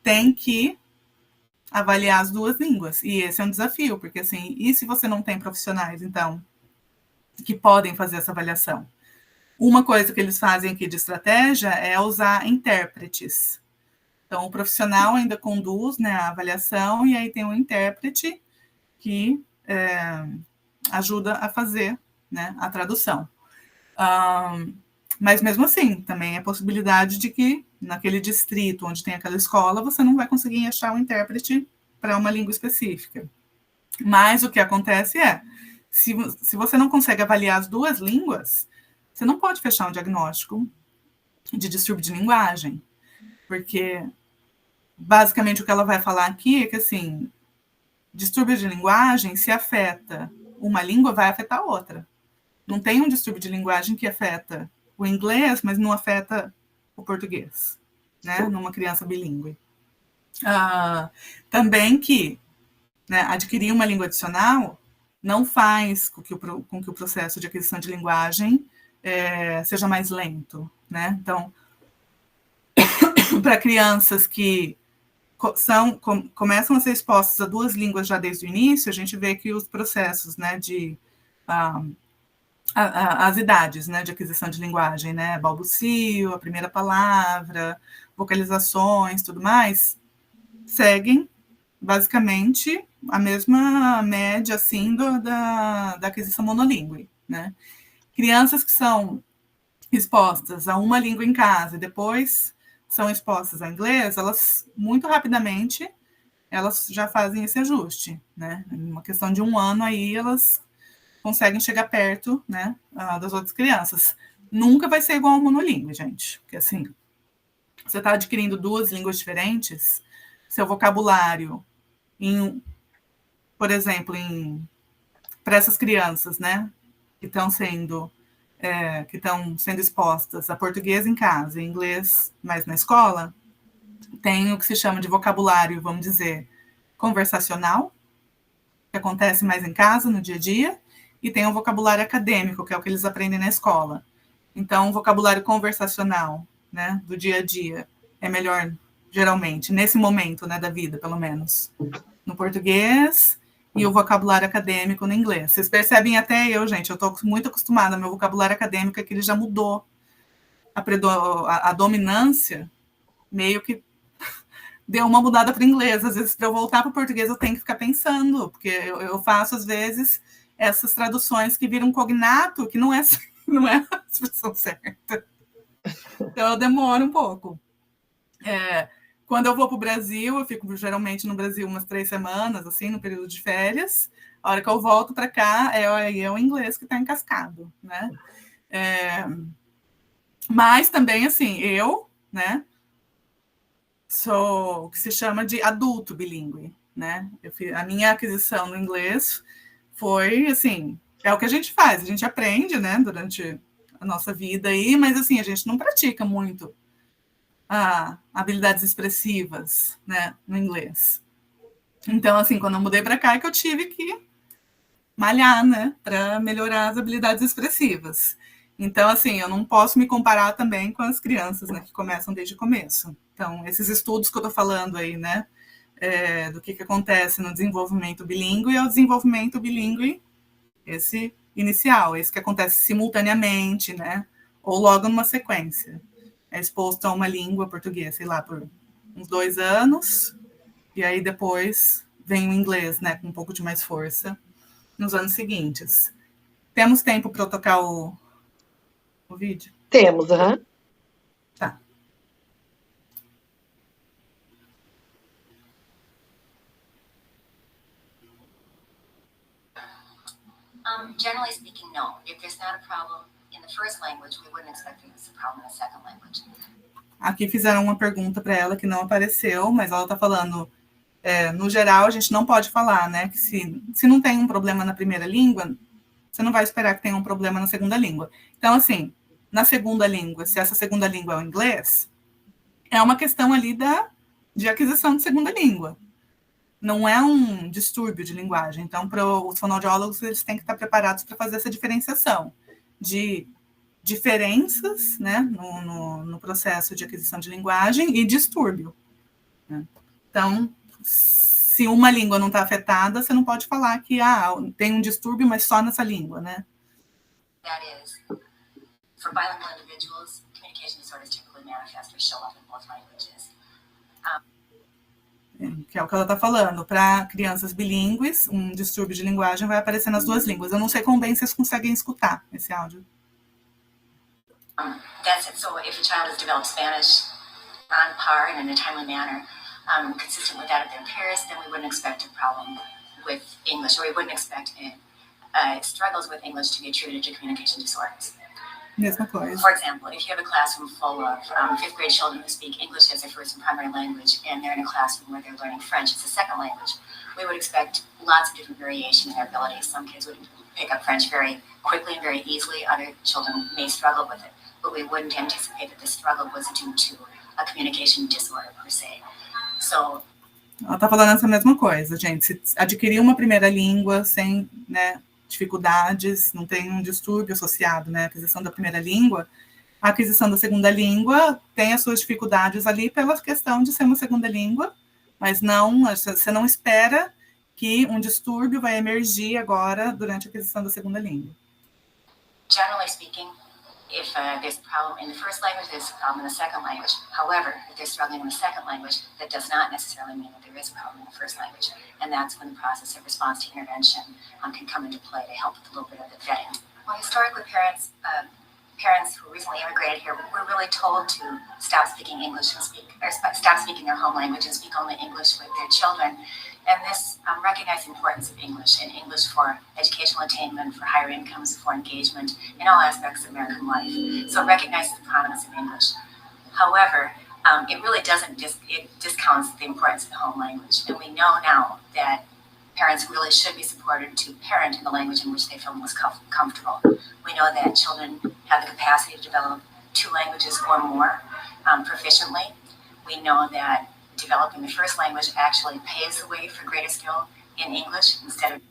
Speaker 2: tem que avaliar as duas línguas. E esse é um desafio, porque, assim, e se você não tem profissionais, então, que podem fazer essa avaliação? Uma coisa que eles fazem aqui de estratégia é usar intérpretes. Então, o profissional ainda conduz, né, a avaliação, e aí tem um intérprete que ajuda a fazer, né, a tradução. Mas mesmo assim, também é possibilidade de que naquele distrito onde tem aquela escola, você não vai conseguir achar um intérprete para uma língua específica. Mas o que acontece é, se você não consegue avaliar as duas línguas, você não pode fechar um diagnóstico de distúrbio de linguagem, porque basicamente o que ela vai falar aqui é que, assim, distúrbio de linguagem, se afeta uma língua, vai afetar a outra. Não tem um distúrbio de linguagem que afeta o inglês, mas não afeta o português, né? Numa criança bilíngue. Também que, né, adquirir uma língua adicional não faz com que o processo de aquisição de linguagem seja mais lento, né? Então, para crianças que começam a ser expostas a duas línguas já desde o início, a gente vê que os processos, né, de as idades, né, de aquisição de linguagem, né, balbucio, a primeira palavra, vocalizações, tudo mais, seguem basicamente a mesma média, assim, da aquisição monolíngue, né. Crianças que são expostas a uma língua em casa e depois são expostas a inglês, elas muito rapidamente elas já fazem esse ajuste, né? Em uma questão de 1 ano aí elas conseguem chegar perto, né, das outras crianças. Nunca vai ser igual ao monolíngue, gente, porque assim, você está adquirindo duas línguas diferentes, seu vocabulário, por exemplo, para essas crianças, né, que estão sendo expostas a português em casa e inglês mais na escola, tem o que se chama de vocabulário, vamos dizer, conversacional, que acontece mais em casa, no dia a dia, e tem o vocabulário acadêmico, que é o que eles aprendem na escola. Então, o vocabulário conversacional, né, do dia a dia, é melhor, geralmente, nesse momento, né, da vida, pelo menos, no português, e o vocabulário acadêmico no inglês. Vocês percebem até eu, gente, eu estou muito acostumada, meu vocabulário acadêmico é que ele já mudou. A dominância meio que deu uma mudada para o inglês. Às vezes, para eu voltar para o português, eu tenho que ficar pensando, porque eu faço, às vezes, essas traduções que viram cognato, que não é a expressão certa. Então, eu demoro um pouco. Quando eu vou para o Brasil, eu fico geralmente no Brasil umas 3 semanas, assim, no período de férias. A hora que eu volto para cá, é o inglês que está encascado, né? Mas também, assim, né, sou o que se chama de adulto bilíngue, né? A minha aquisição no inglês foi, assim, é o que a gente faz, a gente aprende, né, durante a nossa vida aí, mas, assim, a gente não pratica muito habilidades expressivas, né, no inglês. Então, assim, quando eu mudei para cá é que eu tive que malhar, né, para melhorar as habilidades expressivas. Então, assim, eu não posso me comparar também com as crianças, né, que começam desde o começo. Então, esses estudos que eu estou falando aí, né, do que acontece no desenvolvimento bilíngue é o desenvolvimento bilíngue, esse inicial, esse que acontece simultaneamente, né, ou logo numa sequência. É exposto a uma língua portuguesa, sei lá, por uns 2 anos, e aí depois vem o inglês, né, com um pouco de mais força nos anos seguintes. Temos tempo para eu tocar o vídeo?
Speaker 1: Temos, aham.
Speaker 2: Tá.
Speaker 3: Generally speaking, no. If there's not a problem in the first language, we wouldn't expect there's a problem in the second language.
Speaker 2: Aqui fizeram uma pergunta para ela que não apareceu, mas ela está falando, no geral, a gente não pode falar, né, que se não tem um problema na primeira língua, você não vai esperar que tenha um problema na segunda língua. Então, assim, na segunda língua, se essa segunda língua é o inglês, é uma questão ali de aquisição de segunda língua. Não é um distúrbio de linguagem. Então, para os fonoaudiólogos, eles têm que estar preparados para fazer essa diferenciação de diferenças, né, no processo de aquisição de linguagem e distúrbio, né? Então, se uma língua não está afetada, você não pode falar que tem um distúrbio, mas só nessa língua, né?
Speaker 3: That is, for bilingual individuals, communication disorders typically manifest or show up in both languages.
Speaker 2: Que é o que ela está falando. Para crianças bilíngues, um distúrbio de linguagem vai aparecer nas duas línguas. Eu não sei como bem vocês conseguem escutar esse áudio.
Speaker 3: That's it. So if a child has developed Spanish on par and in a timely manner, consistent with that of their peers, then we wouldn't expect a problem with English, or we wouldn't expect struggles with English to be attributed to communication disorders.
Speaker 2: Mesma coisa.
Speaker 3: For example, if you have a classroom full of fifth grade children who speak English as their first and primary language, and they're in a classroom where they're learning French as a second language, we would expect lots of different variation in their abilities. Some kids would pick up French very quickly and very easily. Other children may struggle with it, but we wouldn't anticipate that the struggle was due to a communication disorder per se. So,
Speaker 2: ela está falando essa mesma coisa, gente. Se adquirir uma primeira língua sem, né, dificuldades, não tem um distúrbio associado, né, à aquisição da primeira língua, a aquisição da segunda língua tem as suas dificuldades ali pela questão de ser uma segunda língua, mas não, você não espera que um distúrbio vai emergir agora durante a aquisição da segunda língua.
Speaker 3: Generally speaking, if there's a problem in the first language, there's a problem in the second language. However, if they're struggling in the second language, that does not necessarily mean that there is a problem in the first language. And that's when the process of response to intervention can come into play to help with a little bit of the vetting. Well, historically, parents who recently immigrated here were really told to stop speaking English and stop speaking their home language and speak only English with their children. And this recognized the importance of English, and English for educational attainment, for higher incomes, for engagement in all aspects of American life. So it recognizes the prominence of English. However, it really doesn't it discounts the importance of the home language. And we know now that parents really should be supported to parent in the language in which they feel most comfortable. We know that children have the capacity to develop 2 languages or more proficiently. We know that developing the first language actually paves the way for greater skill in English instead of.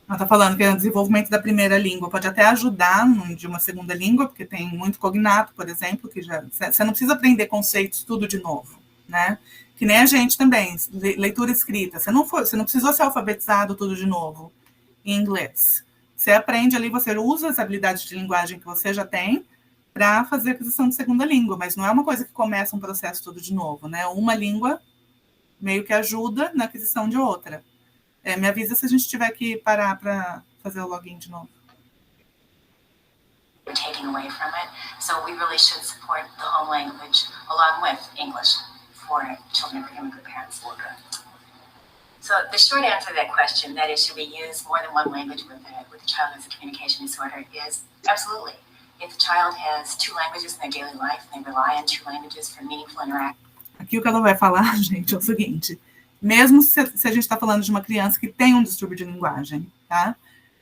Speaker 2: Ela está falando que o desenvolvimento da primeira língua pode até ajudar de uma segunda língua, porque tem muito cognato, por exemplo, que você não precisa aprender conceitos tudo de novo, né? Que nem a gente também, leitura e escrita. Você não precisou ser alfabetizado tudo de novo em inglês. Você aprende ali, você usa as habilidades de linguagem que você já tem para fazer a aquisição de segunda língua, mas não é uma coisa que começa um processo tudo de novo, né? Uma língua meio que ajuda na aquisição de outra. Me avisa se a gente tiver que parar para fazer o login de novo.
Speaker 3: Taking away from it, so we really should support the home language along with English for children of immigrant parents. So the short answer to that question, that is, should we use more than one language with a child who has a communication disorder, is absolutely. If the child has 2 languages in their daily life, and they rely on 2 languages for meaningful interaction.
Speaker 2: Aqui o que ela vai falar, gente, é o seguinte: mesmo se a gente está falando de uma criança que tem um distúrbio de linguagem, tá?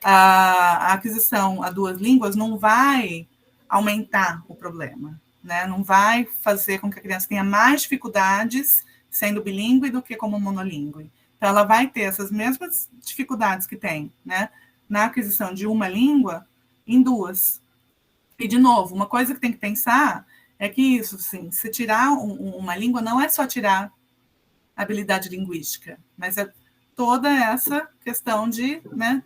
Speaker 2: A aquisição a 2 línguas não vai aumentar o problema, né? Não vai fazer com que a criança tenha mais dificuldades sendo bilíngue do que como monolíngue. Então, ela vai ter essas mesmas dificuldades que tem, né, na aquisição de uma língua em 2. E, de novo, uma coisa que tem que pensar é que isso, sim, se tirar uma língua, não é só tirar a habilidade linguística, mas é toda essa questão de, né,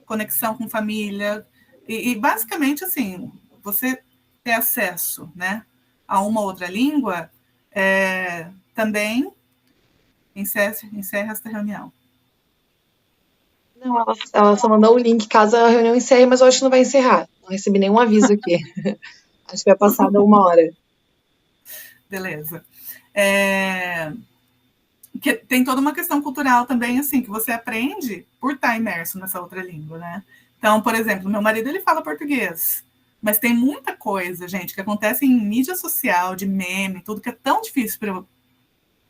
Speaker 2: conexão com família, e basicamente, assim, você ter acesso, né, a uma outra língua, também encerra essa reunião.
Speaker 1: Não, ela só mandou o link caso a reunião encerre, mas eu acho que não vai encerrar. Não recebi nenhum aviso aqui. Acho que vai passar da 1 hora.
Speaker 2: Beleza. Que tem toda uma questão cultural também, assim, que você aprende por estar imerso nessa outra língua, né? Então, por exemplo, meu marido, ele fala português, mas tem muita coisa, gente, que acontece em mídia social, de meme, tudo que é tão difícil para eu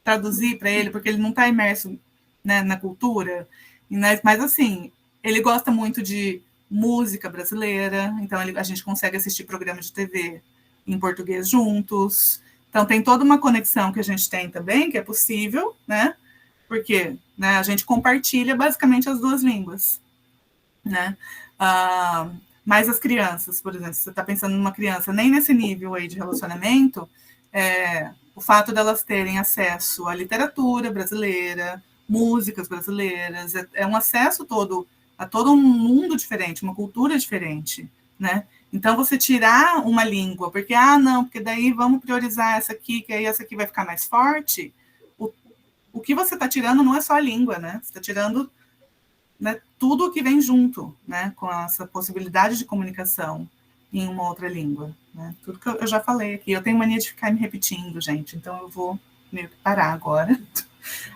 Speaker 2: traduzir para ele, porque ele não está imerso, né, na cultura. Mas, assim, ele gosta muito de música brasileira, então a gente consegue assistir programas de TV em português juntos. Então, tem toda uma conexão que a gente tem também, que é possível, né? Porque, né, a gente compartilha basicamente as duas línguas, né? Mas as crianças, por exemplo, se você está pensando numa criança nem nesse nível aí de relacionamento, o fato delas terem acesso à literatura brasileira, músicas brasileiras, é um acesso todo a todo um mundo diferente, uma cultura diferente, né? Então, você tirar uma língua, porque, porque daí vamos priorizar essa aqui, que aí essa aqui vai ficar mais forte, o que você está tirando não é só a língua, né? Você está tirando, né, tudo o que vem junto, né, com essa possibilidade de comunicação em uma outra língua, né? Tudo que eu já falei aqui. Eu tenho mania de ficar me repetindo, gente, então eu vou meio que parar agora.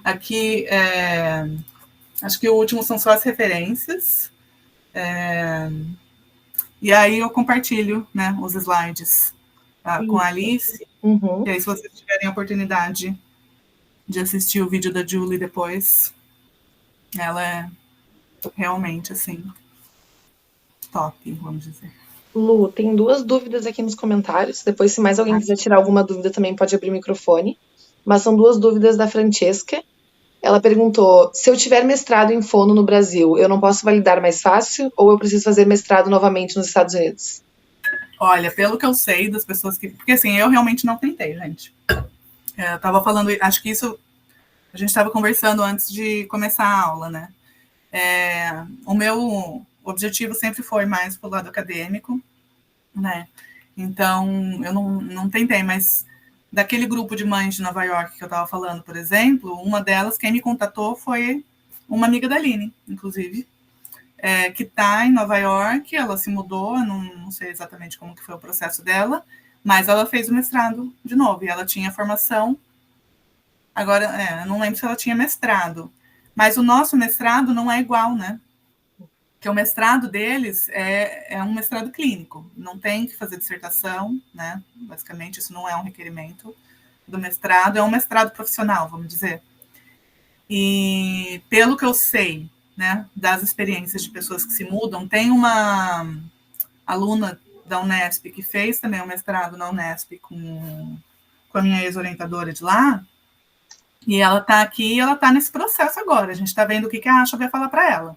Speaker 2: Aqui, acho que o último são só as referências. E aí eu compartilho, né, os slides com a Alice.
Speaker 1: Uhum.
Speaker 2: E aí, se vocês tiverem a oportunidade de assistir o vídeo da Julie depois, ela é realmente, assim, top, vamos dizer.
Speaker 1: Lu, tem 2 dúvidas aqui nos comentários. Depois, se mais alguém quiser tirar alguma dúvida, também pode abrir o microfone. Mas são 2 dúvidas da Francesca. Ela perguntou: se eu tiver mestrado em fono no Brasil, eu não posso validar mais fácil ou eu preciso fazer mestrado novamente nos Estados Unidos?
Speaker 2: Olha, pelo que eu sei das pessoas que... Porque, assim, eu realmente não tentei, gente. Eu estava falando... Acho que isso... A gente estava conversando antes de começar a aula, né? O meu objetivo sempre foi mais pro lado acadêmico, né? Então, eu não tentei, mas daquele grupo de mães de Nova York que eu estava falando, por exemplo, uma delas, quem me contatou foi uma amiga da Aline, inclusive, que está em Nova York. Ela se mudou, não sei exatamente como que foi o processo dela, mas ela fez o mestrado de novo, e ela tinha formação, agora, eu não lembro se ela tinha mestrado, mas o nosso mestrado não é igual, né? Que o mestrado deles é um mestrado clínico, não tem que fazer dissertação, né? Basicamente, isso não é um requerimento do mestrado, é um mestrado profissional, vamos dizer. E pelo que eu sei, né, das experiências de pessoas que se mudam, tem uma aluna da Unesp que fez também um mestrado na Unesp com a minha ex-orientadora de lá, e ela está aqui e ela está nesse processo agora. A gente está vendo o que a Asha vai falar para ela.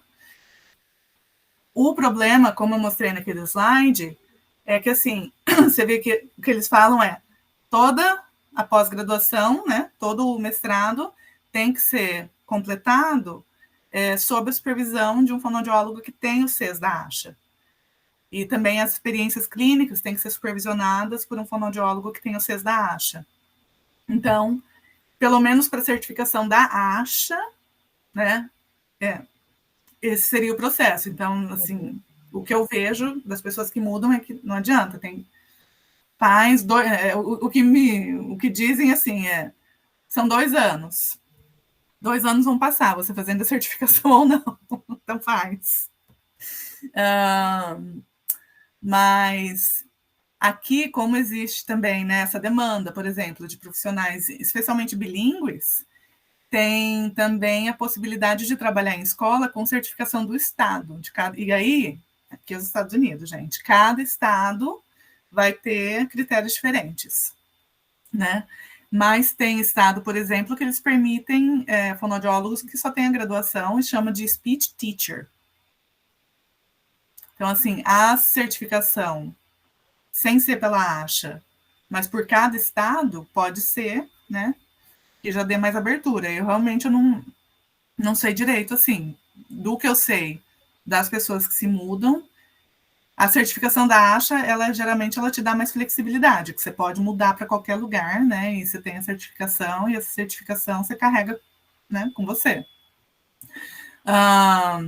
Speaker 2: O problema, como eu mostrei naquele slide, é que, assim, você vê que o que eles falam toda a pós-graduação, né, todo o mestrado tem que ser completado sob a supervisão de um fonoaudiólogo que tem o CES da ASHA. E também as experiências clínicas têm que ser supervisionadas por um fonoaudiólogo que tem o CES da ASHA. Então, pelo menos para a certificação da ASHA, né, esse seria o processo. Então, assim, o que eu vejo das pessoas que mudam é que não adianta, o que dizem, assim, são 2 anos. 2 anos vão passar, você fazendo a certificação ou não, então faz. Mas aqui, como existe também, né, essa demanda, por exemplo, de profissionais, especialmente bilíngues, tem também a possibilidade de trabalhar em escola com certificação do estado. E aí, aqui é os Estados Unidos, gente, cada estado vai ter critérios diferentes, né? Mas tem estado, por exemplo, que eles permitem fonoaudiólogos que só têm a graduação e chama de speech teacher. Então, assim, a certificação, sem ser pela ASHA, mas por cada estado, pode ser, né, que já dê mais abertura. Eu realmente não sei direito, assim, do que eu sei das pessoas que se mudam. A certificação da ASHA, geralmente ela te dá mais flexibilidade, que você pode mudar para qualquer lugar, né? E você tem a certificação, e essa certificação você carrega, né, com você. A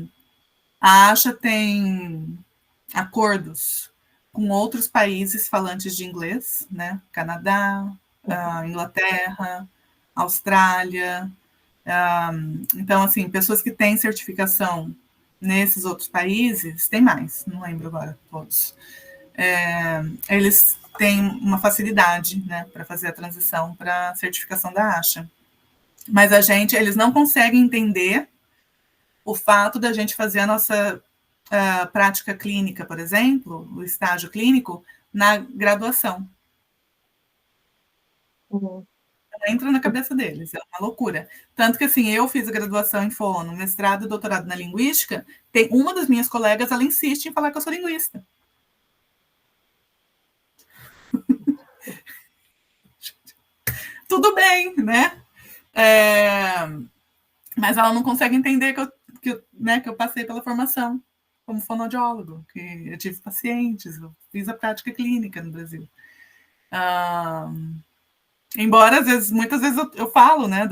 Speaker 2: ASHA tem acordos com outros países falantes de inglês, né? Canadá, Inglaterra, Austrália. Então, assim, pessoas que têm certificação nesses outros países, tem mais, não lembro agora todos, eles têm uma facilidade, né, para fazer a transição para a certificação da ASHA. Mas eles não conseguem entender o fato da gente fazer a nossa prática clínica, por exemplo, o estágio clínico, na graduação.
Speaker 1: Uhum.
Speaker 2: Não entra na cabeça deles, é uma loucura. Tanto que, assim, eu fiz a graduação em fono, mestrado e doutorado na linguística, tem uma das minhas colegas, ela insiste em falar que eu sou linguista. Tudo bem, né? Mas ela não consegue entender que eu passei pela formação como fonoaudiólogo, que eu tive pacientes, eu fiz a prática clínica no Brasil. Embora, muitas vezes eu falo, né,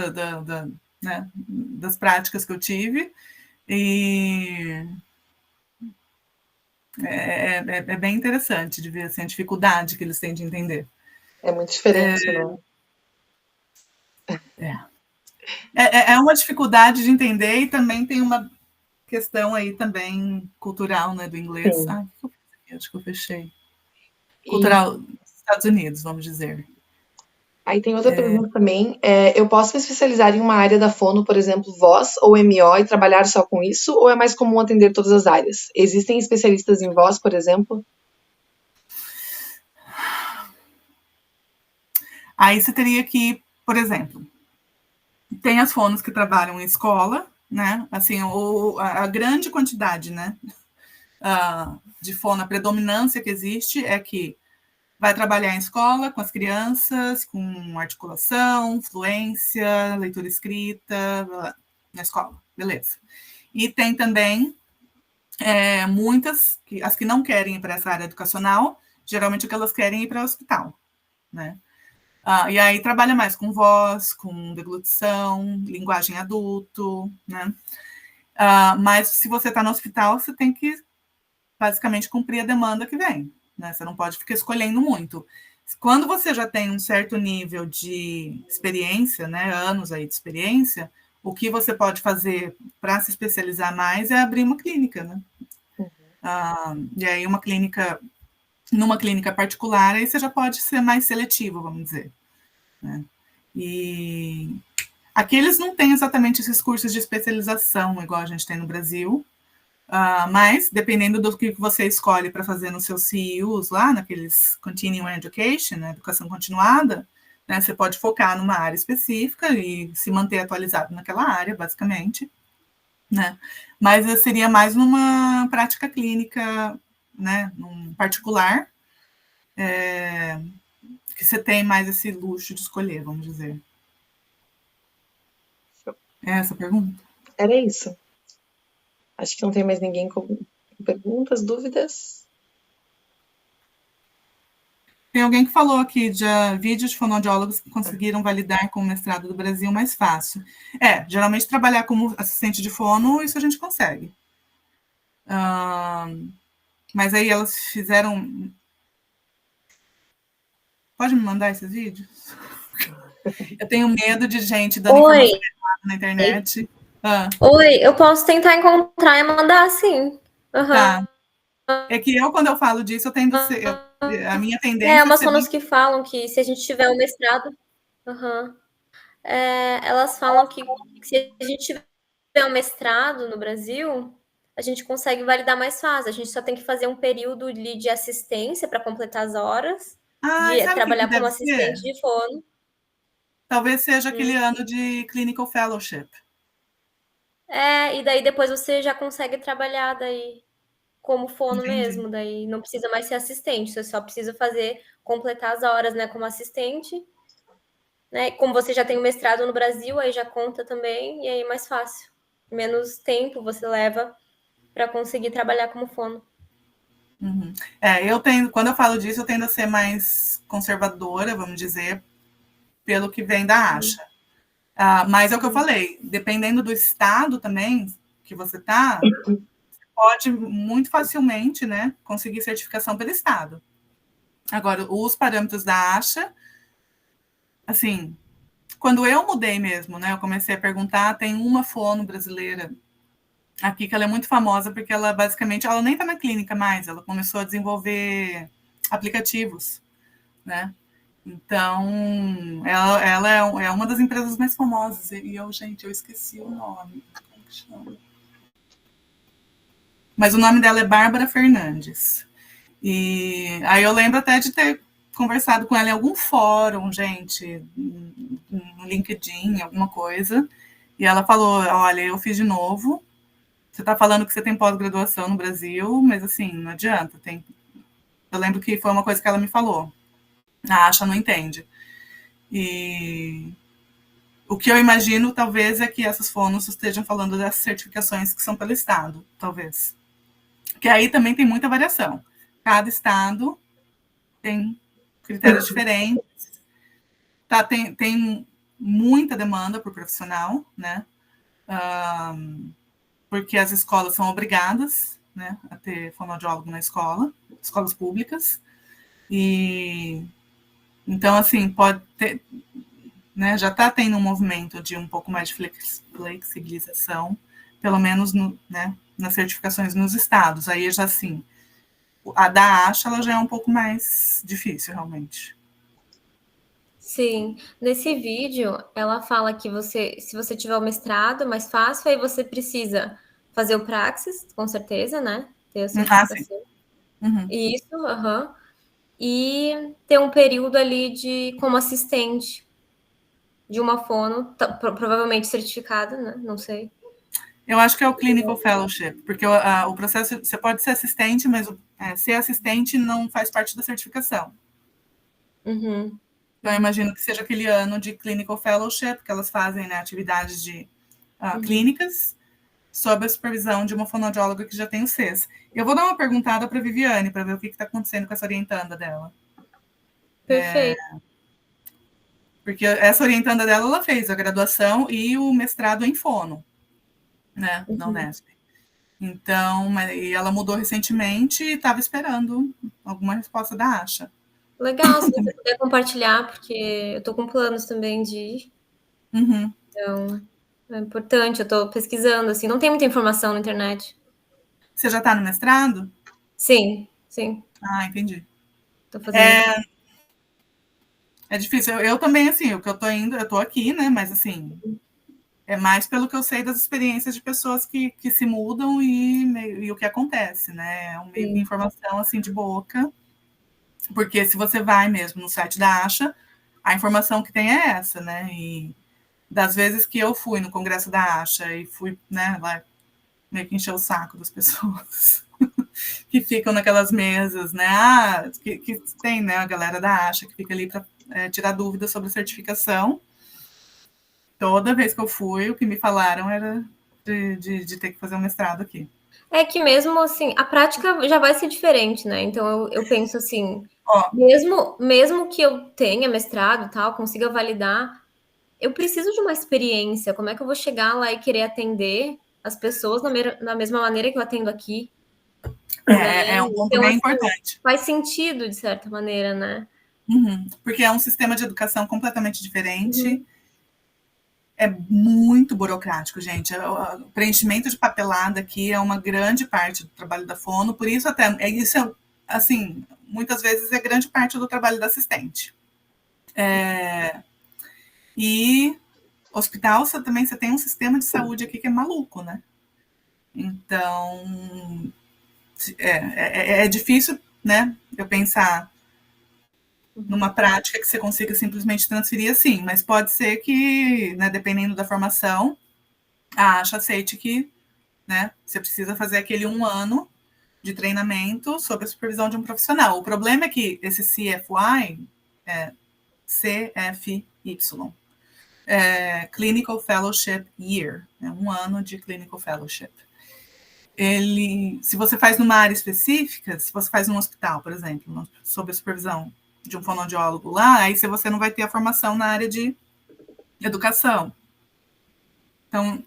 Speaker 2: né, das práticas que eu tive, e é bem interessante de ver assim, a dificuldade que eles têm de entender.
Speaker 1: É muito diferente, né?
Speaker 2: É uma dificuldade de entender e também tem uma questão aí também cultural, né, do inglês.
Speaker 1: Sim.
Speaker 2: Acho que eu fechei. Cultural dos Estados Unidos, vamos dizer.
Speaker 1: Aí tem outra pergunta também. Eu posso me especializar em uma área da fono, por exemplo, voz ou MO, e trabalhar só com isso? Ou é mais comum atender todas as áreas? Existem especialistas em voz, por exemplo?
Speaker 2: Aí você teria que, por exemplo, tem as fonos que trabalham em escola, né? Assim, a grande quantidade, né, de fono, a predominância que existe é que vai trabalhar em escola com as crianças, com articulação, fluência, leitura escrita, na escola, beleza. E tem também muitas, as que não querem ir para essa área educacional, geralmente o que elas querem ir para o hospital, né? E aí trabalha mais com voz, com deglutição, linguagem adulto, né? Mas se você está no hospital, você tem que basicamente cumprir a demanda que vem, né? Você não pode ficar escolhendo muito. Quando você já tem um certo nível de experiência, né, anos aí de experiência, o que você pode fazer para se especializar mais é abrir uma clínica, né? E aí numa clínica particular, aí você já pode ser mais seletivo, vamos dizer, né? E aqui eles não têm exatamente esses cursos de especialização, igual a gente tem no Brasil, mas, dependendo do que você escolhe para fazer nos seus CEUs lá, naqueles Continuing Education, né, educação continuada, né, você pode focar numa área específica e se manter atualizado naquela área, basicamente, né? Mas seria mais numa prática clínica, né, num particular, que você tem mais esse luxo de escolher, vamos dizer. É essa a pergunta?
Speaker 1: Era isso. Acho que não tem mais ninguém com perguntas, dúvidas.
Speaker 2: Tem alguém que falou aqui de vídeos de fonoaudiólogos que conseguiram validar com o mestrado do Brasil mais fácil. Geralmente trabalhar como assistente de fono, isso a gente consegue. Mas aí elas fizeram... Pode me mandar esses vídeos? Eu tenho medo de gente dando informação errada na internet.
Speaker 4: Oi, eu posso tentar encontrar e mandar, sim.
Speaker 2: Tá. É que quando eu falo disso, eu tendo a ser... A minha tendência
Speaker 4: é umas fonos que falam que se a gente tiver um mestrado... elas falam que se a gente tiver um mestrado no Brasil, a gente consegue validar mais fácil. A gente só tem que fazer um período de assistência para completar as horas, de trabalhar como assistente de fono.
Speaker 2: Talvez seja aquele ano de Clinical Fellowship.
Speaker 4: E daí depois você já consegue trabalhar daí como fono mesmo, daí não precisa mais ser assistente, você só precisa completar as horas, né, como assistente, né, como você já tem o mestrado no Brasil, aí já conta também, e aí é mais fácil, menos tempo você leva para conseguir trabalhar como fono.
Speaker 2: Quando eu falo disso, eu tendo a ser mais conservadora, vamos dizer, pelo que vem da ASHA. Mas é o que eu falei, dependendo do estado também que você está, você pode muito facilmente, né, conseguir certificação pelo estado. Agora, os parâmetros da ASHA, assim, quando eu mudei mesmo, né, eu comecei a perguntar, tem uma fono brasileira a Kika, ela é muito famosa porque ela basicamente, ela nem está na clínica mais, ela começou a desenvolver aplicativos, né? Então, ela é uma das empresas mais famosas. E gente, eu esqueci o nome. Como que chama? Mas o nome dela é Bárbara Fernandes. E aí eu lembro até de ter conversado com ela em algum fórum, gente, no LinkedIn, alguma coisa. E ela falou, olha, eu fiz de novo. Você está falando que você tem pós-graduação no Brasil, mas assim, não adianta. Eu lembro que foi uma coisa que ela me falou. A Asha não entende. E o que eu imagino, talvez, é que essas fonos estejam falando das certificações que são pelo Estado, talvez. Que aí também tem muita variação. Cada Estado tem critérios diferentes. Tá, tem muita demanda por profissional, né? Porque as escolas são obrigadas, né, a ter fonoaudiólogo na escola, escolas públicas. E então, assim, pode ter, né, já está tendo um movimento de um pouco mais de flexibilização, pelo menos né, nas certificações nos estados. Aí já assim, a da ASHA ela já é um pouco mais difícil, realmente.
Speaker 4: Sim, nesse vídeo ela fala que se você tiver o mestrado, mais fácil, aí você precisa fazer o Praxis, com certeza, né? Ter a certificação.
Speaker 2: Uhum.
Speaker 4: Isso, aham. E ter um período ali como assistente de uma fono, provavelmente certificada, né? Não sei.
Speaker 2: Eu acho que é o Clinical Fellowship, porque o processo, você pode ser assistente, mas ser assistente não faz parte da certificação.
Speaker 4: Uhum.
Speaker 2: Então, eu imagino que seja aquele ano de Clinical Fellowship, que elas fazem, né, atividades de clínicas, sob a supervisão de uma fonoaudióloga que já tem o CES. Eu vou dar uma perguntada para a Viviane, para ver o que está acontecendo com essa orientanda dela.
Speaker 4: Perfeito.
Speaker 2: Porque essa orientanda dela, ela fez a graduação e o mestrado em fono, né, na Unesp. Então, e ela mudou recentemente e estava esperando alguma resposta da ASHA.
Speaker 4: Legal, se você puder compartilhar, porque eu estou com planos também de ir.
Speaker 2: Uhum.
Speaker 4: Então, é importante, eu estou pesquisando, assim, não tem muita informação na internet.
Speaker 2: Você já está no mestrado?
Speaker 4: Sim, sim.
Speaker 2: Ah, entendi.
Speaker 4: Estou fazendo.
Speaker 2: É difícil. Eu também, assim, o que eu tô indo, eu tô aqui, né? Mas, assim, é mais pelo que eu sei das experiências de pessoas que se mudam e o que acontece, né? É um meio de informação, assim, de boca. Porque se você vai mesmo no site da ASHA, a informação que tem é essa, né? E das vezes que eu fui no congresso da ASHA e fui, né, lá meio que encher o saco das pessoas que ficam naquelas mesas, né? Que tem, né, a galera da ASHA que fica ali para tirar dúvidas sobre a certificação. Toda vez que eu fui, o que me falaram era de ter que fazer um mestrado aqui.
Speaker 4: É que mesmo assim, a prática já vai ser diferente, né? Então eu penso assim, mesmo que eu tenha mestrado e tal, consiga validar, eu preciso de uma experiência. Como é que eu vou chegar lá e querer atender as pessoas na mesma maneira que eu atendo aqui?
Speaker 2: É um ponto
Speaker 4: então,
Speaker 2: bem
Speaker 4: assim,
Speaker 2: importante.
Speaker 4: faz sentido, de certa maneira, né?
Speaker 2: Uhum, porque é um sistema de educação completamente diferente. É muito burocrático, gente. O preenchimento de papelada aqui é uma grande parte do trabalho da fono, por isso até isso assim, muitas vezes é grande parte do trabalho da assistente. E hospital também você tem um sistema de saúde aqui que é maluco, né? Então é difícil, né? Eu pensar numa prática que você consiga simplesmente transferir assim, mas pode ser que, né, dependendo da formação, a ASHA aceite que, né, você precisa fazer aquele 1 ano de treinamento sob a supervisão de um profissional. O problema é que esse CFY, CFY, Clinical Fellowship Year, 1 ano de Clinical Fellowship. Se você faz numa área específica, se você faz num hospital, por exemplo, sob a supervisão de um fonoaudiólogo lá, aí você não vai ter a formação na área de educação. Então,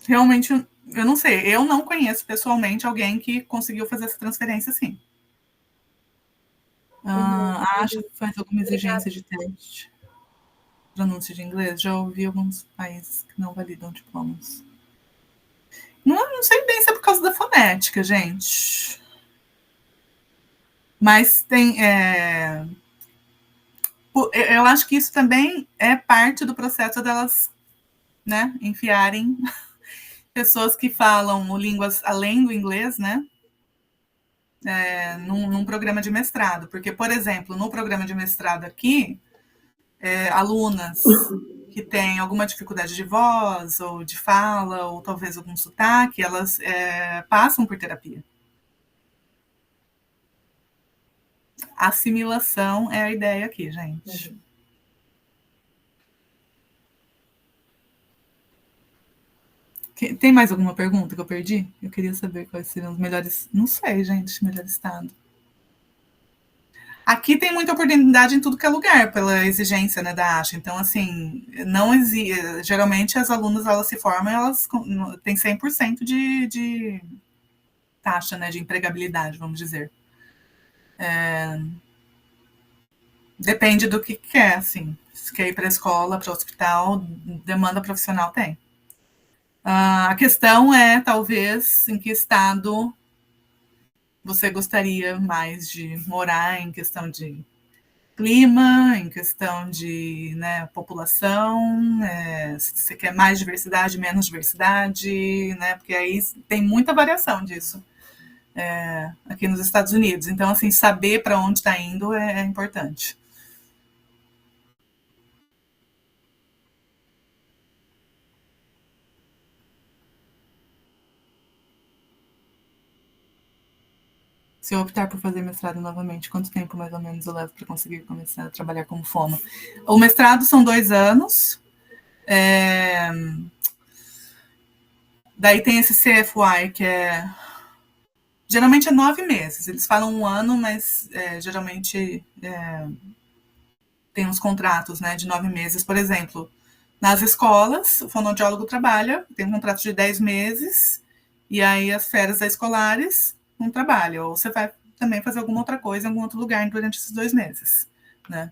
Speaker 2: realmente, eu não sei, eu não conheço pessoalmente alguém que conseguiu fazer essa transferência assim. Acho que faz alguma exigência de teste. Pronúncia de inglês, já ouvi alguns países que não validam diplomas. Não sei bem se é por causa da fonética, gente. Mas tem... eu acho que isso também é parte do processo delas, né, enfiarem pessoas que falam línguas além do inglês, né, num programa de mestrado. Porque, por exemplo, no programa de mestrado aqui, alunas que têm alguma dificuldade de voz, ou de fala, ou talvez algum sotaque, elas passam por terapia. Assimilação é a ideia aqui, gente. Tem mais alguma pergunta que eu perdi? Eu queria saber quais seriam os melhores... Não sei, gente, melhor estado. Aqui tem muita oportunidade em tudo que é lugar, pela exigência, né, da ASHA. Então, assim, geralmente as alunas, elas se formam, elas têm 100% de taxa, né, de empregabilidade, vamos dizer. Depende do que quer, assim. Se quer ir para a escola, para o hospital, demanda profissional tem. A questão é, talvez, em que estado você gostaria mais de morar, em questão de clima, em questão de, né, população, se você quer mais diversidade, menos diversidade, né, porque aí tem muita variação disso aqui nos Estados Unidos. Então, assim, saber para onde está indo é importante. Se eu optar por fazer mestrado novamente, quanto tempo mais ou menos eu levo para conseguir começar a trabalhar como fono? O mestrado são 2 anos. Daí tem esse CFY, que geralmente é 9 meses. Eles falam 1 ano, mas geralmente tem uns contratos, né, de 9 meses. Por exemplo, nas escolas, o fonoaudiólogo trabalha, tem um contrato de 10 meses, e aí as férias escolares não trabalha, ou você vai também fazer alguma outra coisa em algum outro lugar durante esses 2 meses, né?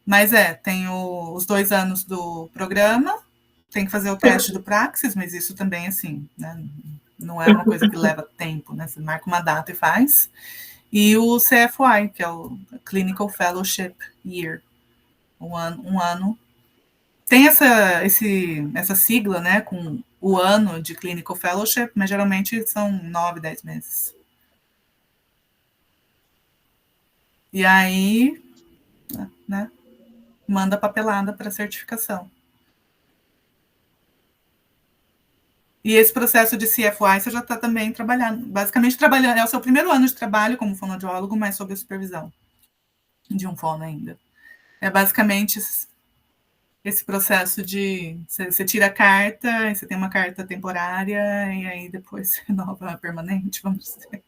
Speaker 2: Mas tem os 2 anos do programa, tem que fazer o teste do Praxis, mas isso também, assim, né, não é uma coisa que leva tempo, né? Você marca uma data e faz. E o CFY, que é o Clinical Fellowship Year, um ano. Tem essa sigla, né, com o ano de Clinical Fellowship, mas geralmente são 9, 10 meses. E aí, né, manda papelada para certificação. E esse processo de CFY, você já está também trabalhando, basicamente trabalhando, é o seu primeiro ano de trabalho como fonoaudiólogo, mas sob a supervisão de um fono ainda. É basicamente esse processo de você tira a carta, e você tem uma carta temporária, e aí depois você renova permanente, vamos dizer.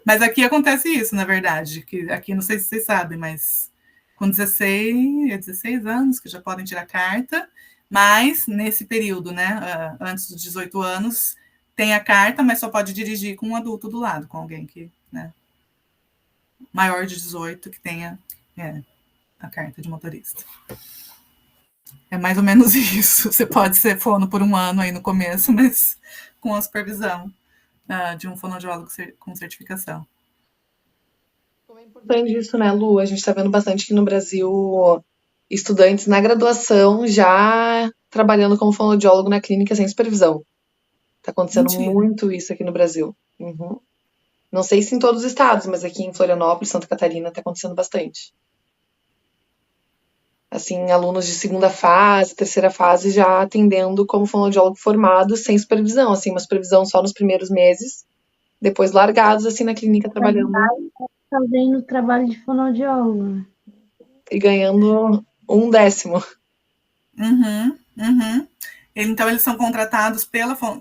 Speaker 2: Mas aqui acontece isso, na verdade, que aqui não sei se vocês sabem, mas com 16 anos que já podem tirar carta, mas nesse período, né, antes dos 18 anos, tem a carta, mas só pode dirigir com um adulto do lado, com alguém que, né, maior de 18 que tenha a carta de motorista. É mais ou menos isso. Você pode ser fono por 1 ano aí no começo, mas com a supervisão de um fonoaudiólogo com certificação.
Speaker 1: Como é importante isso, né, Lu? A gente está vendo bastante aqui no Brasil estudantes na graduação já trabalhando como fonoaudiólogo na clínica sem supervisão. Está acontecendo muito isso aqui no Brasil. Uhum. Não sei se em todos os estados, mas aqui em Florianópolis, Santa Catarina, está acontecendo bastante. Assim, alunos de 2ª fase, 3ª fase já atendendo como fonoaudiólogo formado sem supervisão, assim, uma supervisão só nos primeiros meses, depois largados assim na clínica trabalhando.
Speaker 5: Fazendo trabalho de fonoaudiólogo.
Speaker 1: E ganhando 1/10.
Speaker 2: Então, eles são contratados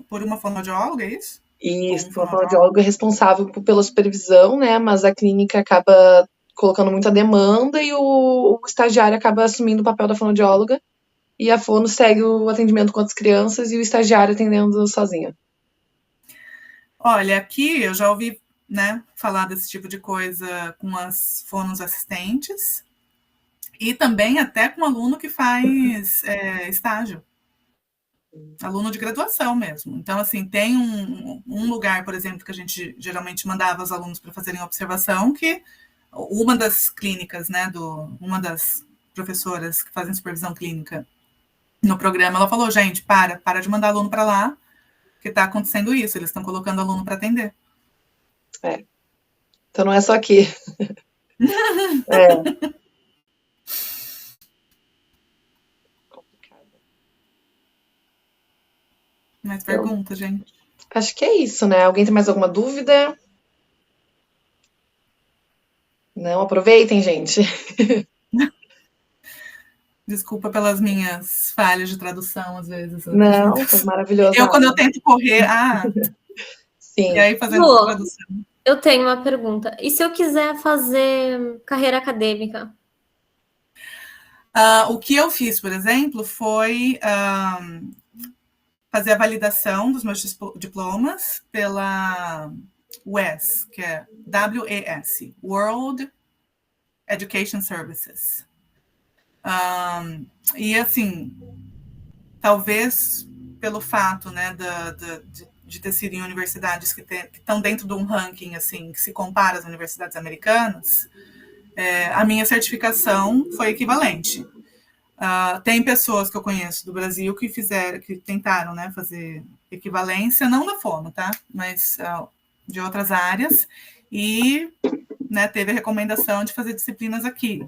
Speaker 2: por uma fonoaudióloga, é isso?
Speaker 1: Isso, o fonoaudiólogo é responsável pela supervisão, né, mas a clínica acaba colocando muita demanda e o estagiário acaba assumindo o papel da fonoaudióloga e a fono segue o atendimento com as crianças e o estagiário atendendo sozinho.
Speaker 2: Olha, aqui eu já ouvi, né, falar desse tipo de coisa com as fonos assistentes e também até com aluno que faz estágio. Aluno de graduação mesmo. Então, assim, tem um lugar, por exemplo, que a gente geralmente mandava os alunos para fazerem observação, que uma das clínicas, né, uma das professoras que fazem supervisão clínica no programa, ela falou, gente, para de mandar aluno para lá, que está acontecendo isso, eles estão colocando aluno para atender.
Speaker 1: Então não é só aqui. Complicado.
Speaker 2: Mais pergunta, gente?
Speaker 1: Acho que é isso, né? Alguém tem mais alguma dúvida? Não, aproveitem, gente.
Speaker 2: Desculpa pelas minhas falhas de tradução, às vezes.
Speaker 1: Não, foi maravilhoso.
Speaker 2: Quando eu tento correr,
Speaker 1: Sim.
Speaker 2: E aí fazendo essa tradução.
Speaker 4: Eu tenho uma pergunta. E se eu quiser fazer carreira acadêmica?
Speaker 2: O que eu fiz, por exemplo, foi fazer a validação dos meus diplomas pela WES, que é WES, World Education Services. E, assim, talvez pelo fato, né, de ter sido em universidades que estão dentro de um ranking, assim, que se compara às universidades americanas, a minha certificação foi equivalente. Tem pessoas que eu conheço do Brasil que tentaram, né, fazer equivalência, não da fono, tá? Mas de outras áreas, e, né, teve a recomendação de fazer disciplinas aqui.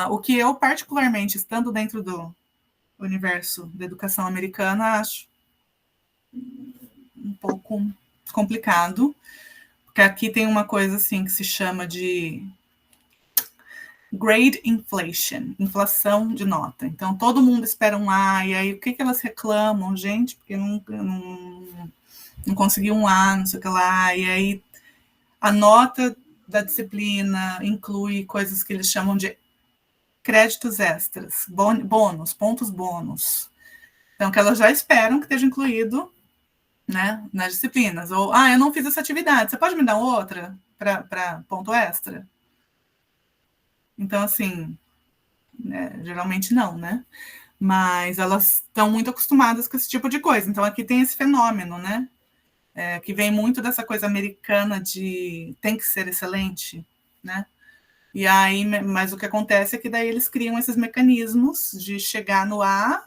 Speaker 2: O que eu, particularmente, estando dentro do universo da educação americana, acho um pouco complicado, porque aqui tem uma coisa assim que se chama de grade inflation, inflação de nota. Então, todo mundo espera um A, e aí o que elas reclamam? Gente, porque não consegui um A, não sei o que lá, e aí a nota da disciplina inclui coisas que eles chamam de créditos extras, bônus, pontos bônus. Então, que elas já esperam que esteja incluído, né, nas disciplinas. Ou, eu não fiz essa atividade, você pode me dar outra para ponto extra? Então, assim, geralmente não, né? Mas elas estão muito acostumadas com esse tipo de coisa. Então, aqui tem esse fenômeno, né? Que vem muito dessa coisa americana de tem que ser excelente, né? E aí, mas o que acontece é que daí eles criam esses mecanismos de chegar no A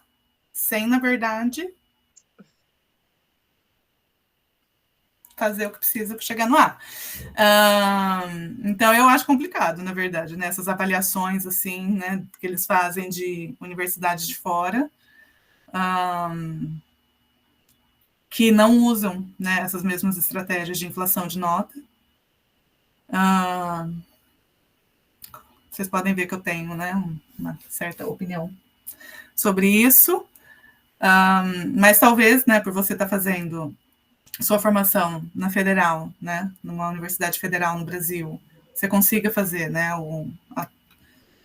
Speaker 2: sem, na verdade, fazer o que precisa para chegar no A. Então, eu acho complicado, na verdade, né, essas avaliações, assim, né, que eles fazem de universidades de fora, que não usam, né, essas mesmas estratégias de inflação de nota. Vocês podem ver que eu tenho, né, uma certa opinião sobre isso, mas talvez, né, por você estar fazendo sua formação na federal, né, numa universidade federal no Brasil, você consiga fazer, né,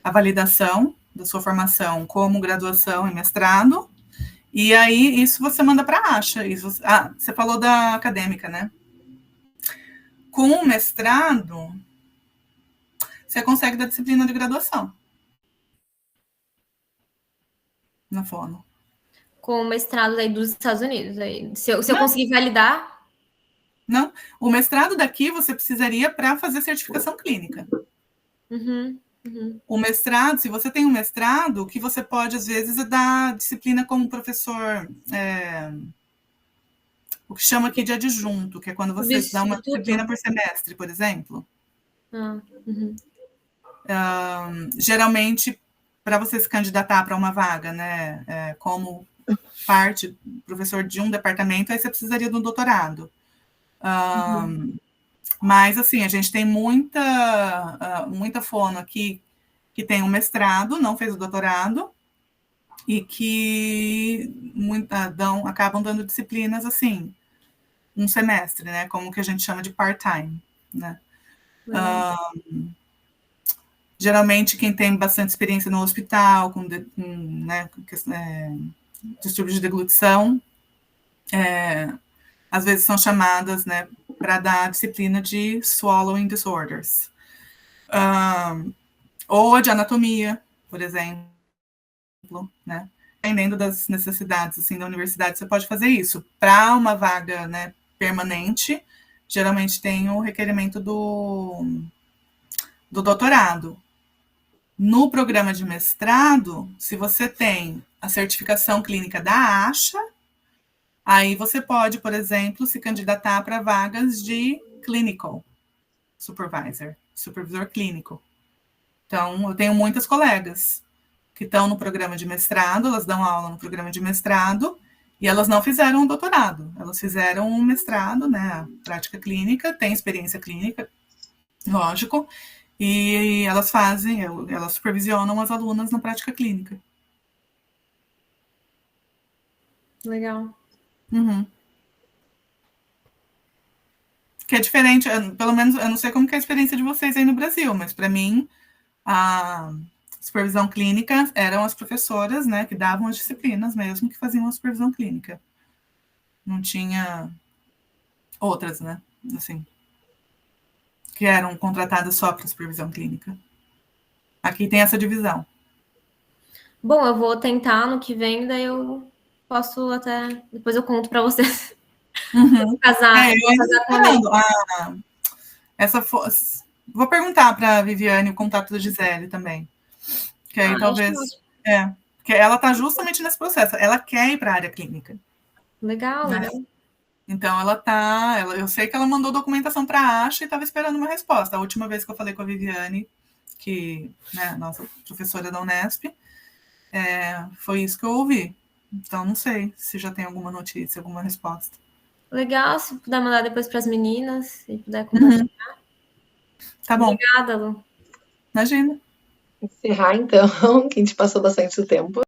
Speaker 2: a validação da sua formação como graduação e mestrado, e aí isso você manda para a ASHA. Você falou da acadêmica, né? Com o mestrado, você consegue da disciplina de graduação na fono.
Speaker 4: Com o mestrado aí dos Estados Unidos. Aí, se eu conseguir validar...
Speaker 2: Não, o mestrado daqui você precisaria para fazer certificação clínica. O mestrado, se você tem um mestrado, que você pode, às vezes, dar disciplina como professor, o que chama aqui de adjunto, que é quando você dá uma disciplina por semestre, por exemplo. Geralmente, para você se candidatar para uma vaga, né, como professor de um departamento, aí você precisaria de um doutorado. Mas, assim, a gente tem muita fono aqui que tem um mestrado, não fez o doutorado, e que acabam dando disciplinas, assim, um semestre, né, como que a gente chama de part-time, né. Geralmente, quem tem bastante experiência no hospital, com distúrbio de deglutição, às vezes são chamadas, né, para dar disciplina de swallowing disorders. Ou de anatomia, por exemplo, né? dependendo das necessidades assim, da universidade, você pode fazer isso. Para uma vaga, né, permanente, geralmente tem o requerimento do doutorado. No programa de mestrado, se você tem a certificação clínica da ASHA, aí você pode, por exemplo, se candidatar para vagas de clinical supervisor, supervisor clínico. Então, eu tenho muitas colegas que estão no programa de mestrado, elas dão aula no programa de mestrado, e elas não fizeram um doutorado, elas fizeram um mestrado, né, a prática clínica, tem experiência clínica, lógico, e elas supervisionam as alunas na prática clínica.
Speaker 4: Legal.
Speaker 2: Uhum. Que é diferente, pelo menos, eu não sei como que é a experiência de vocês aí no Brasil, mas para mim, a supervisão clínica eram as professoras, né, que davam as disciplinas mesmo, que faziam a supervisão clínica. Não tinha outras, né, assim, que eram contratadas só para supervisão clínica. Aqui tem essa divisão.
Speaker 4: Bom, eu vou tentar no que vem, daí eu posso até... Depois eu conto para vocês.
Speaker 2: Uhum.
Speaker 4: Casar,
Speaker 2: eu ainda vou perguntar para a Viviane o contato da Gisele também. Que aí talvez... porque ela está justamente nesse processo. Ela quer ir para a área clínica.
Speaker 4: Legal,
Speaker 2: né?
Speaker 4: legal.
Speaker 2: Então, eu sei que ela mandou documentação para a ASHA e estava esperando uma resposta. A última vez que eu falei com a Viviane, que, né, nossa professora da Unesp, foi isso que eu ouvi. Então, não sei se já tem alguma notícia, alguma resposta.
Speaker 4: Legal, se puder mandar depois para as meninas, se puder compartilhar.
Speaker 2: Tá bom.
Speaker 4: Obrigada, Lu.
Speaker 2: Imagina.
Speaker 1: Encerrar, então, que a gente passou bastante do tempo.